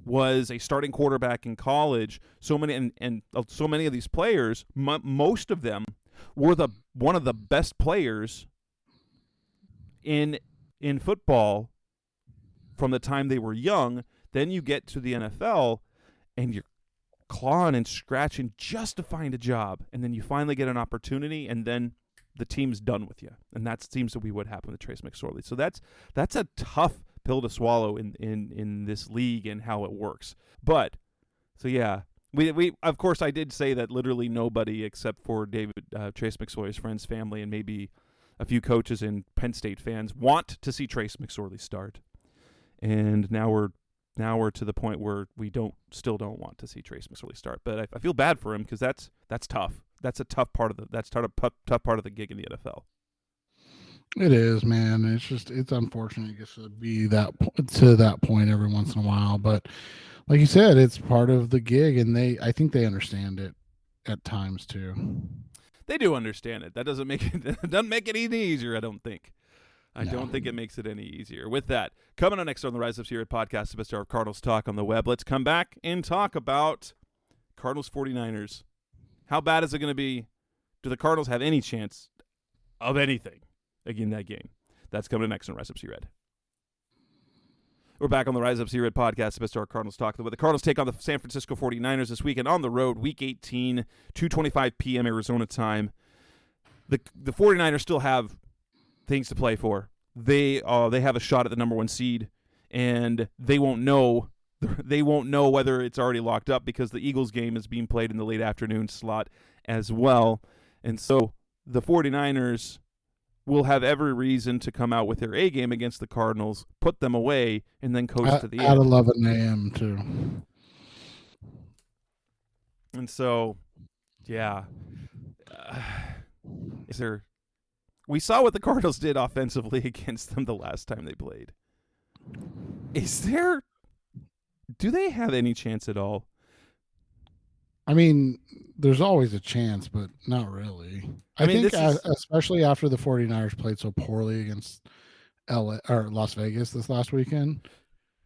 was a starting quarterback in college. So many so many of these players, most of them were one of the best players in football from the time they were young. Then you get to the NFL and you're clawing and scratching just to find a job, and then you finally get an opportunity, and then the team's done with you. And that seems to be what happened with Trace McSorley. So that's a tough pill to swallow in this league and how it works. But so yeah, we of course I did say that literally nobody except for Trace McSorley's friends, family, and maybe a few coaches and Penn State fans want to see Trace McSorley start. And now we're to the point where we still don't want to see Trace McSorley start. But I feel bad for him because that's tough. That's a tough part of tough part of the gig in the NFL. It is, man. It's unfortunate it gets to be to that point every once in a while. But like you said, it's part of the gig, and I think they understand it at times too. They do understand it. That doesn't make it any easier, I don't think. I don't think it makes it any easier. With that, coming on next on the Rise Up Here podcast, the best hour of Cardinals talk on the web. Let's come back and talk about Cardinals-49ers. How bad is it going to be? Do the Cardinals have any chance of anything in that game? That's coming next on Rise Up Red. We're back on the Rise Up Red podcast, the best hour of Cardinals talk. The Cardinals take on the San Francisco 49ers this weekend on the road, Week 18, 2:25 p.m. Arizona time. The 49ers still have things to play for. They have a shot at the number 1 seed, and they won't know whether it's already locked up because the Eagles game is being played in the late afternoon slot as well. And so the 49ers will have every reason to come out with their A game against the Cardinals, put them away, and then coast to the end. At 11 a.m. too. And so, yeah. We saw what the Cardinals did offensively against them the last time they played. Do they have any chance at all? I mean, there's always a chance, but not really. I think especially after the 49ers played so poorly against Las Vegas this last weekend.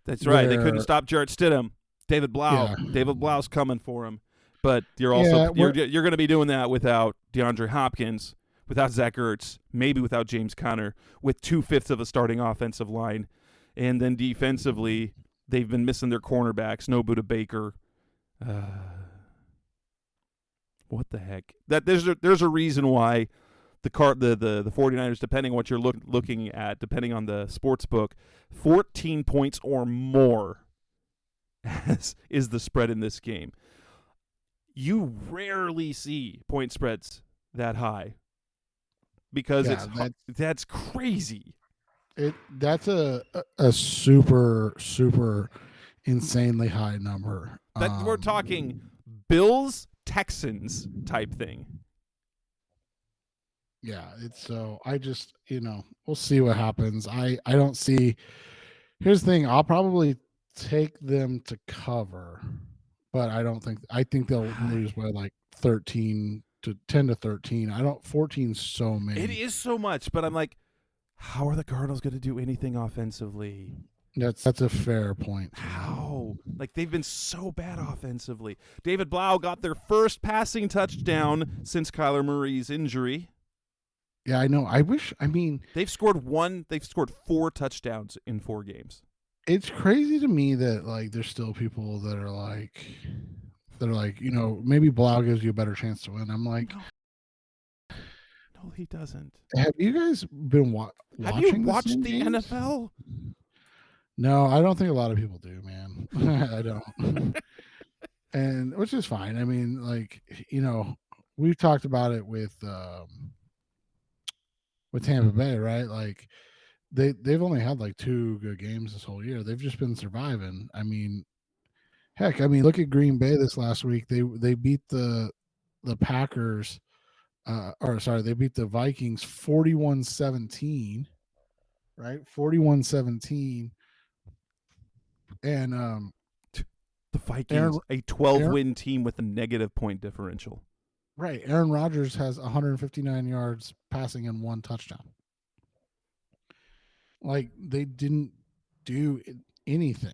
That's right. They couldn't stop Jarrett Stidham. David Blough. Yeah. David Blough's coming for him. But you're going to be doing that without DeAndre Hopkins, without Zach Ertz, maybe without James Conner, with 2/5 of a starting offensive line. And then defensively, they've been missing their cornerbacks, no Budda Baker. What the heck? There's a reason why the 49ers, depending on what you're looking at, depending on the sports book, 14 points or more is the spread in this game. You rarely see point spreads that high because that's crazy. That's a super, super insanely high number. We're talking Bills Texans type thing. Yeah, it's so I just, we'll see what happens. I don't see. Here's the thing, I'll probably take them to cover, but I think they'll lose by like 13 to 10 to 13. I don't 14 so many. It is so much, but I'm like, how are the Cardinals going to do anything offensively? That's a fair point. How? Like, they've been so bad offensively. David Blough got their first passing touchdown since Kyler Murray's injury. Yeah, I know. They've scored 4 touchdowns in 4 games. It's crazy to me that like there's still people that are like maybe Blau gives you a better chance to win. I'm like, no, he doesn't. Have you guys been watching? Have you watched the games? NFL? No, I don't think a lot of people do, man. I don't. And which is fine. I mean, like, we've talked about it with Tampa Bay, right? Like they've only had like 2 good games this whole year. They've just been surviving. I mean, heck, look at Green Bay this last week. They beat the Packers they beat the Vikings 41-17, right? 41-17. And the Vikings, a 12-win team with a negative point differential. Right. Aaron Rodgers has 159 yards passing and 1 touchdown. Like, they didn't do anything.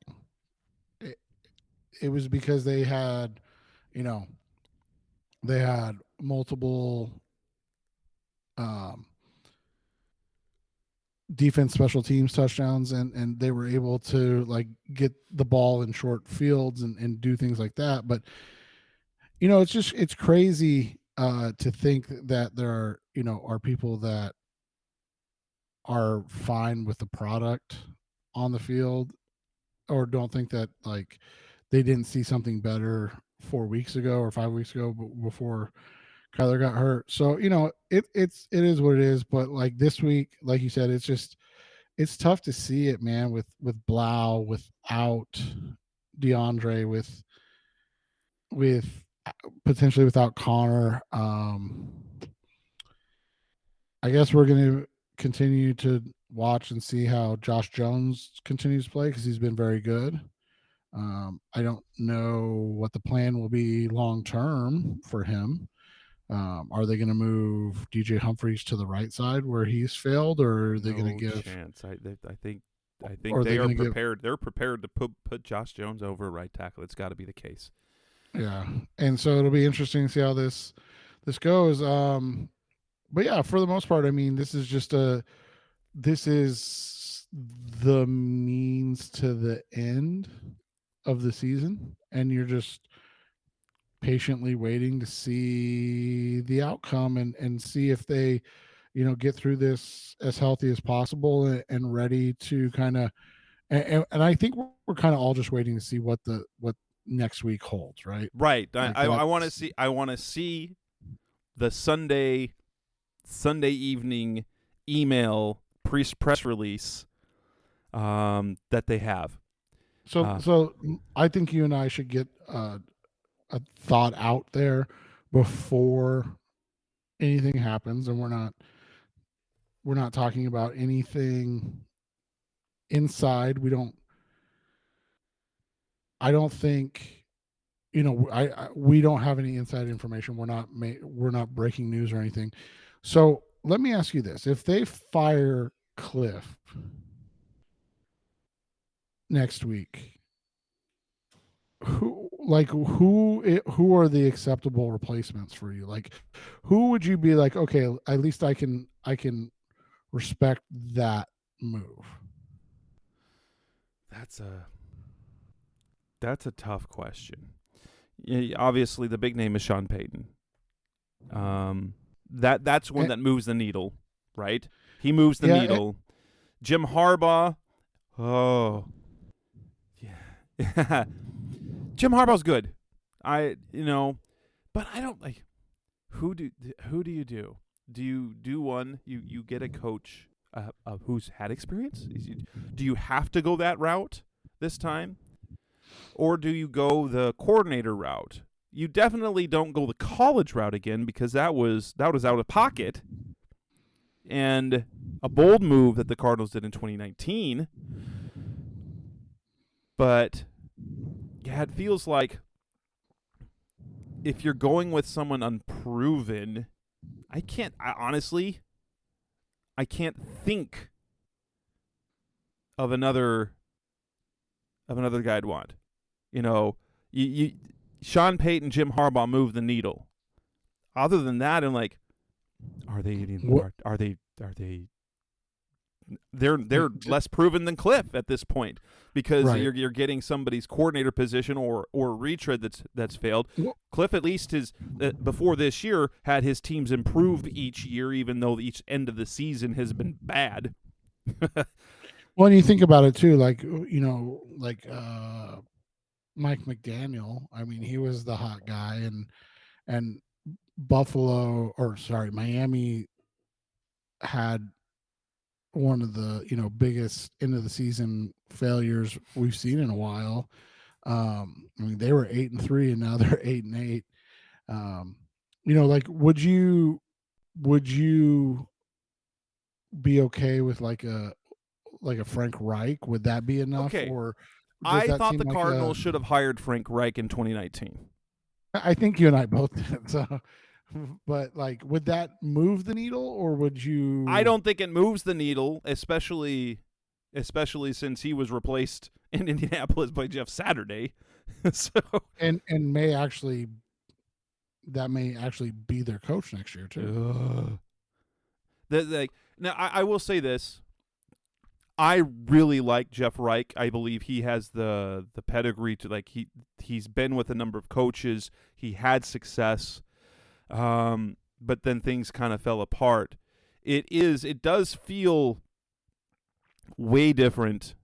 It was because they had, multiple defense special teams touchdowns, and they were able to like get the ball in short fields and do things like that. But it's crazy to think that there are people that are fine with the product on the field, or don't think that like they didn't see something better 4 weeks ago or 5 weeks ago before Kyler got hurt. So it is what it is. But like this week, like you said, it's tough to see it, man. With Blough, without DeAndre, with potentially without Connor. I guess we're going to continue to watch and see how Josh Jones continues to play, because he's been very good. I don't know what the plan will be long term for him. Are they going to move DJ Humphries to the right side where he's failed, or are they going to give chance? I think they are prepared. They're prepared to put Josh Jones over right tackle. It's got to be the case. Yeah, and so it'll be interesting to see how this goes. But yeah, for the most part, I mean, this is the means to the end of the season, and you're just patiently waiting to see the outcome and see if they get through this as healthy as possible and ready to kind of and I think we're kind of all just waiting to see what next week holds, right? I want to see the Sunday evening email press release that they have. So I think you and I should get a thought out there before anything happens, and we're not talking about anything inside. I don't think we don't have any inside information. We're not breaking news or anything. So let me ask you this: if they fire Cliff next week, who are the acceptable replacements for you? Like, who would you be like, okay, at least I can respect that move? That's a tough question. Obviously, the big name is Sean Payton. That's one that moves the needle, right? He moves the needle. Jim Harbaugh. Oh, yeah. Jim Harbaugh's good. But I don't like. Who do you do? Do you do one? You get a coach who's had experience? Do you have to go that route this time? Or do you go the coordinator route? You definitely don't go the college route again, because that was out of pocket. and a bold move that the Cardinals did in 2019. But yeah, it feels like if you're going with someone unproven, I honestly can't think of another guy I'd want. You Sean Payton, Jim Harbaugh move the needle. Other than that, I'm like, are they they're less proven than Cliff at this point, because Right. you're getting somebody's coordinator position or retread that's failed. Well- Cliff at least before this year had his teams improve each year, even though each end of the season has been bad. Well, and you think about it too, like Mike McDaniel. I mean, he was the hot guy, and Miami had one of the biggest end of the season failures we've seen in a while. I mean, they were 8-3, and now they're 8-8. Like, would you be okay with like a Frank Reich? Would that be enough? Okay. Or I thought the Cardinals should have hired Frank Reich in 2019. I think you and I both did. So, but like, would that move the needle, or would you? I don't think it moves the needle, especially since he was replaced in Indianapolis by Jeff Saturday. So and may actually be their coach next year too. Now I will say this. I really like Jeff Reich. I believe he has the pedigree to, like, he's been with a number of coaches. He had success, but then things kind of fell apart. It does feel way different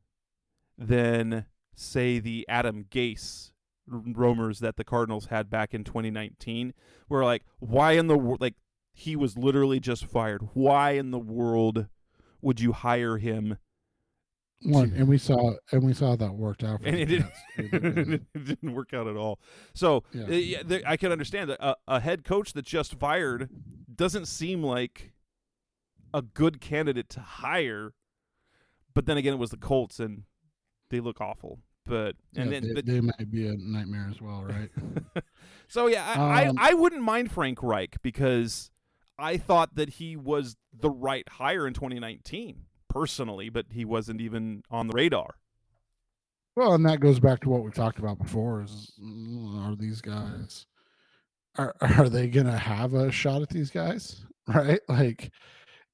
than, say, the Adam Gase rumors that the Cardinals had back in 2019, where, like, why in the world, like, he was literally just fired. Why in the world would you hire him? And we saw that worked out. And it didn't work out at all. So I can understand that a head coach that's just fired doesn't seem like a good candidate to hire. But then again, it was the Colts, and they look awful. But they might be a nightmare as well, right? So I wouldn't mind Frank Reich, because I thought that he was the right hire in 2019. Personally, but he wasn't even on the radar. Well, and that goes back to what we talked about before: are these guys are they going to have a shot at these guys? Right? Like,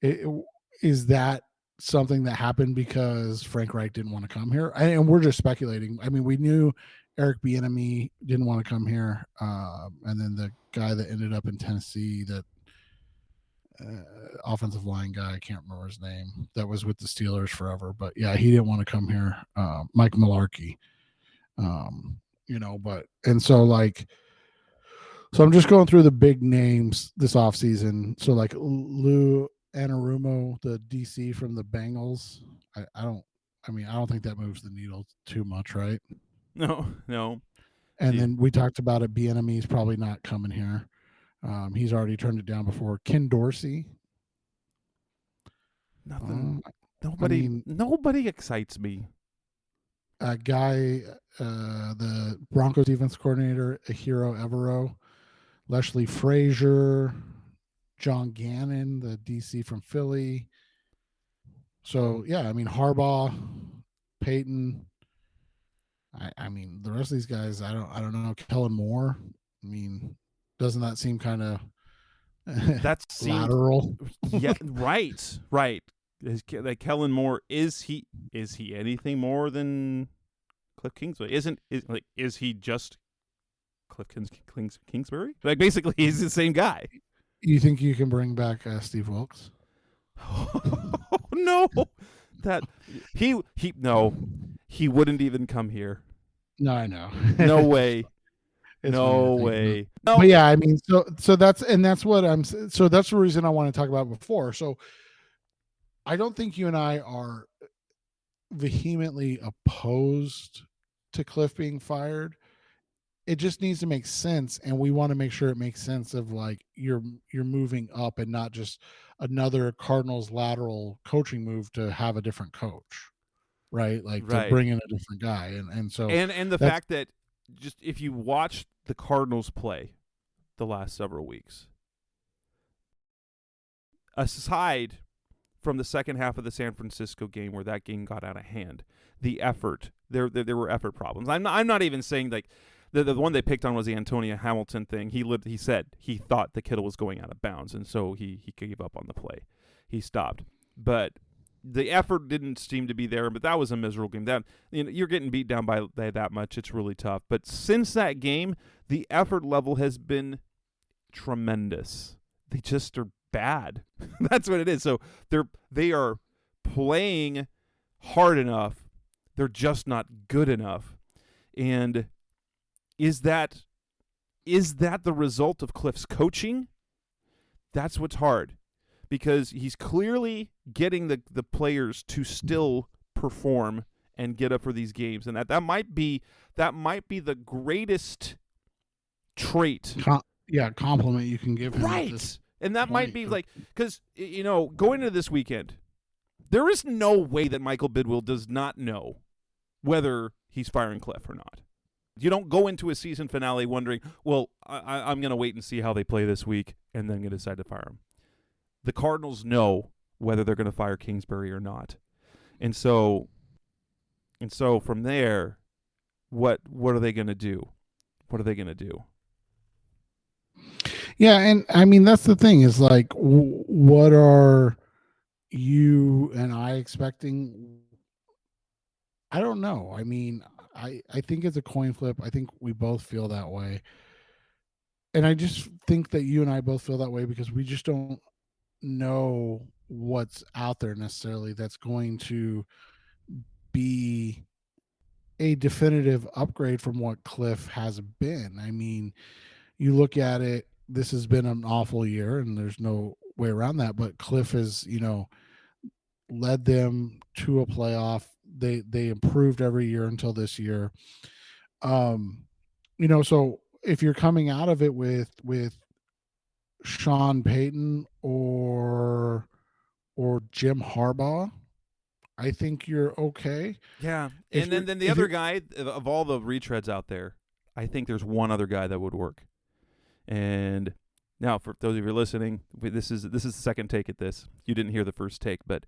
is that something that happened because Frank Reich didn't want to come here? And we're just speculating. I mean, we knew Eric Bieniemy didn't want to come here, and then the guy that ended up in Tennessee, that offensive line guy, I can't remember his name, that was with the Steelers forever, but yeah, he didn't want to come here. Mike Mularkey, so I'm just going through the big names this offseason. So like Lou Anarumo, the DC from the Bengals, I don't think that moves the needle too much, right? No. And then we talked about it. Bieniemy's probably not coming here. He's already turned it down before. Ken Dorsey. Nothing. Nobody excites me. A guy, the Broncos defense coordinator, Ahiro Evero, Leslie Frazier, John Gannon, the DC from Philly. So yeah, I mean, Harbaugh, Peyton. I mean, the rest of these guys, I don't know. Kellen Moore. I mean, doesn't that seem kind of lateral? Yeah, right. Like Kellen Moore, is he anything more than Cliff Kingsbury? Is he just Cliff Kingsbury? Like, basically, he's the same guy. You think you can bring back Steve Wilkes? No, that he wouldn't even come here. No, I know. No way. No way. No. But yeah, I mean, so that's the reason I want to talk about before. So I don't think you and I are vehemently opposed to Cliff being fired. it just needs to make sense, and we want to make sure it makes sense of like you're moving up and not just another Cardinals lateral coaching move to have a different coach, right? Like to Right. bring in a different guy, and so And the that's fact that just if you watch the Cardinals play the last several weeks, aside from the second half of the San Francisco game where that game got out of hand, the effort there were effort problems. I'm not even saying like the one they picked on was the Antonio Hamilton thing. He said he thought the Kittle was going out of bounds, and so he gave up on the play. He stopped, but the effort didn't seem to be there. But that was a miserable game. That you're getting beat down by that much. It's really tough. But since that game, the effort level has been tremendous. They just are bad. That's what it is. So they are playing hard enough. They're just not good enough. And is that the result of Cliff's coaching? That's what's hard, because he's clearly getting the players to still perform and get up for these games, and that might be the greatest trait. Compliment you can give him, right? And that might be like, because going into this weekend, there is no way that Michael Bidwill does not know whether he's firing Cliff or not. You don't go into a season finale wondering, well, I'm going to wait and see how they play this week and then going to decide to fire him. The Cardinals know whether they're going to fire Kingsbury or not. And so from there, what are they going to do? What are they going to do? Yeah, and I mean that's the thing is like, what are you and I expecting? I don't know. I mean, I think it's a coin flip. I think we both feel that way, and I just think that you and I both feel that way because we just don't know what's out there necessarily that's going to be a definitive upgrade from what Cliff has been. I mean, you look at it, this has been an awful year and there's no way around that, but Cliff has, led them to a playoff. They improved every year until this year. So if you're coming out of it with Sean Payton or Jim Harbaugh, I think you're okay. Yeah. And then the other guy of all the retreads out there, I think there's one other guy that would work. And now, for those of you listening, this is the second take at this. You didn't hear the first take, but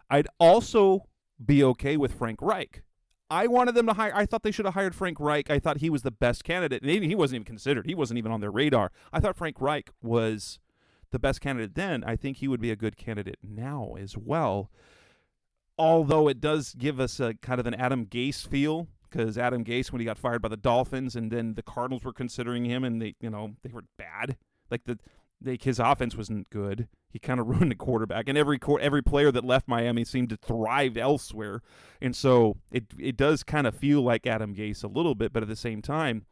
I'd also be okay with Frank Reich. I wanted them to hire. I thought they should have hired Frank Reich. I thought he was the best candidate. And he wasn't even considered. He wasn't even on their radar. I thought Frank Reich was the best candidate then. I think he would be a good candidate now as well. Although it does give us a kind of an Adam Gase feel, because Adam Gase, when he got fired by the Dolphins, and then the Cardinals were considering him, and they were bad. Like his offense wasn't good. He kind of ruined the quarterback, and every player that left Miami seemed to thrive elsewhere. And so it does kind of feel like Adam Gase a little bit, but at the same time,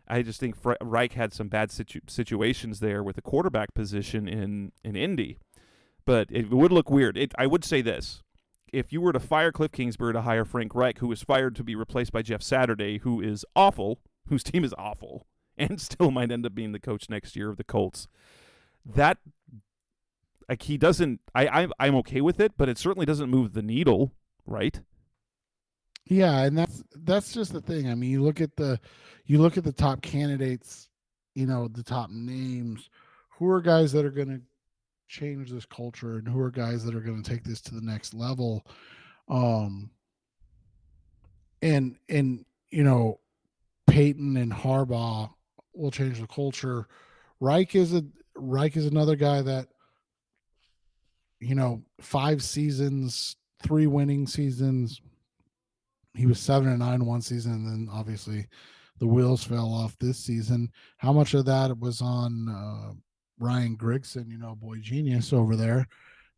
I just think Reich had some bad situations there with the quarterback position in Indy. But it would look weird. I would say this. If you were to fire Cliff Kingsbury to hire Frank Reich, who was fired to be replaced by Jeff Saturday, who is awful, whose team is awful, and still might end up being the coach next year of the Colts, that he doesn't. I'm okay with it, but it certainly doesn't move the needle, right? Yeah, and that's just the thing. I mean, you look at the top candidates, the top names. Who are guys that are going to change this culture, and who are guys that are going to take this to the next level? And Peyton and Harbaugh will change the culture. Reich is another guy that 5 seasons, 3 winning seasons. He was 7-9 one season, and then obviously the wheels fell off this season. How much of that was on Ryan Grigson, boy genius over there,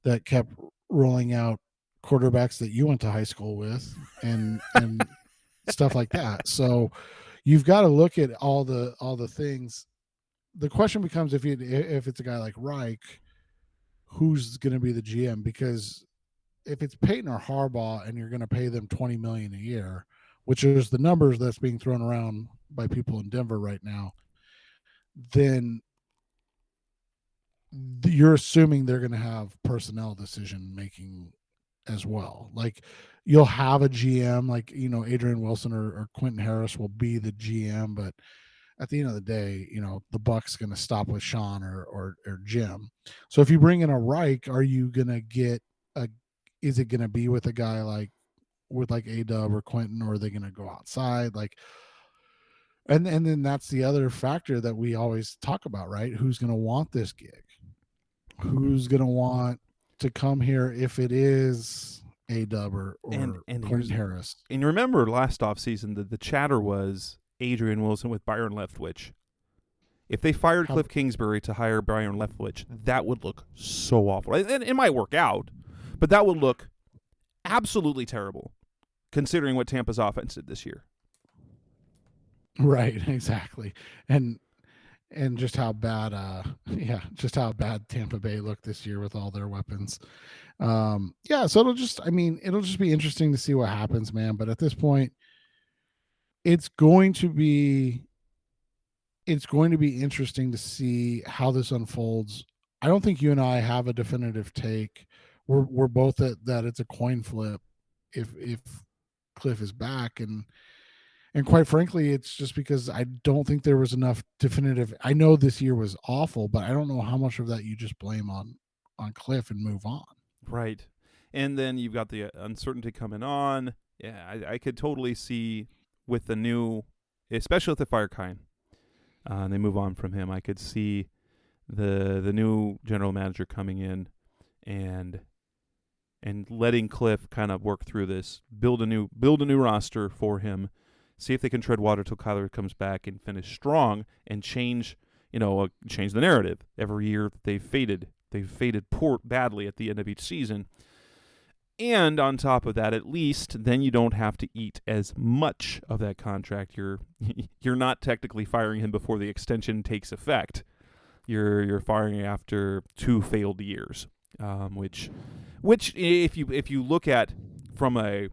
that kept rolling out quarterbacks that you went to high school with and stuff like that. So you've got to look at all the things. The question becomes if it's a guy like Reich, who's going to be the GM? Because if it's Peyton or Harbaugh and you're going to pay them $20 million a year, which is the numbers that's being thrown around by people in Denver right now, then you're assuming they're going to have personnel decision making as well. Like you'll have a GM, like, you know, Adrian Wilson or Quentin Harris will be the GM, but at the end of the day, you know, the buck's going to stop with Sean or Jim. So if you bring in a Reich, are you going to get is it going to be with a guy like A-Dub or Quentin, or are they going to go outside? Like, and then that's the other factor that we always talk about, right? Who's going to want this gig? Who's going to want to come here if it is A-Dub or Quentin Harris? And remember last offseason, the chatter was Adrian Wilson with Byron Leftwich. If they fired Cliff Kingsbury to hire Byron Leftwich, that would look so awful. And it might work out, but that would look absolutely terrible considering what Tampa's offense did this year. Right, exactly. And just how bad Tampa Bay looked this year with all their weapons. So it'll just be interesting to see what happens, man. But at this point, it's going to be interesting to see how this unfolds. I don't think you and I have a definitive take. We're both that it's a coin flip if Cliff is back, and quite frankly, it's just because I don't think there was enough definitive. I know this year was awful, but I don't know how much of that you just blame on Cliff and move on. Right. And then you've got the uncertainty coming on. Yeah, I could totally see with the new, especially with the fire Kine, and they move on from him. I could see the new general manager coming in and letting Cliff kind of work through this, build a new roster for him, see if they can tread water till Kyler comes back and finish strong and change the narrative. Every year they've faded badly at the end of each season. And on top of that, at least then you don't have to eat as much of that contract. You're not technically firing him before the extension takes effect. You're firing after 2 failed years, which if you look at from a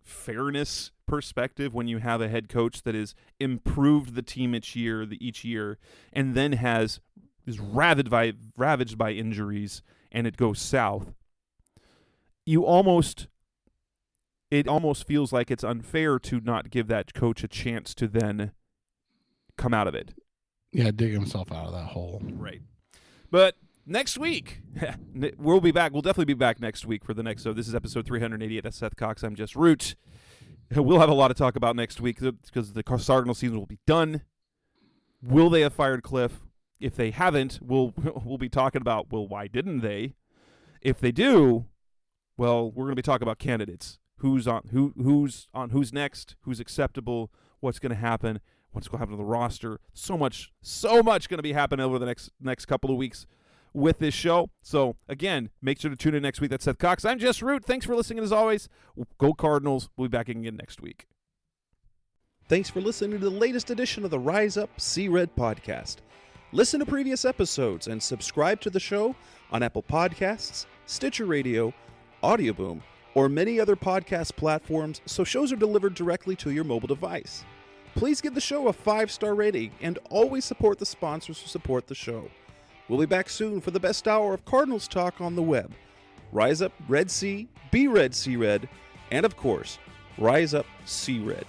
fairness perspective, when you have a head coach that has improved the team each year and then is ravaged by injuries and it goes south, it almost feels like it's unfair to not give that coach a chance to then come out of it. Yeah, dig himself out of that hole. Right. But next week, we'll be back. We'll definitely be back next week for the next. So this is episode 388 of Seth Cox. I'm Jess Root. We'll have a lot to talk about next week because the Cardinal season will be done. Will they have fired Cliff? If they haven't, we'll be talking about, well, why didn't they? If they do, well, we're going to be talking about candidates. Who's who's next? Who's acceptable? What's going to happen? What's going to happen to the roster? So much going to be happening over the next couple of weeks with this show. So, again, make sure to tune in next week. That's Seth Cox. I'm Jess Root. Thanks for listening, as always. Go Cardinals. We'll be back again next week. Thanks for listening to the latest edition of the Rise Up, See Red podcast. Listen to previous episodes and subscribe to the show on Apple Podcasts, Stitcher Radio, Audioboom, or many other podcast platforms so shows are delivered directly to your mobile device. Please give the show a 5-star rating and always support the sponsors who support the show. We'll be back soon for the best hour of Cardinals talk on the web. Rise up, Red Sea, be Red, See Red, and of course, Rise Up, See Red.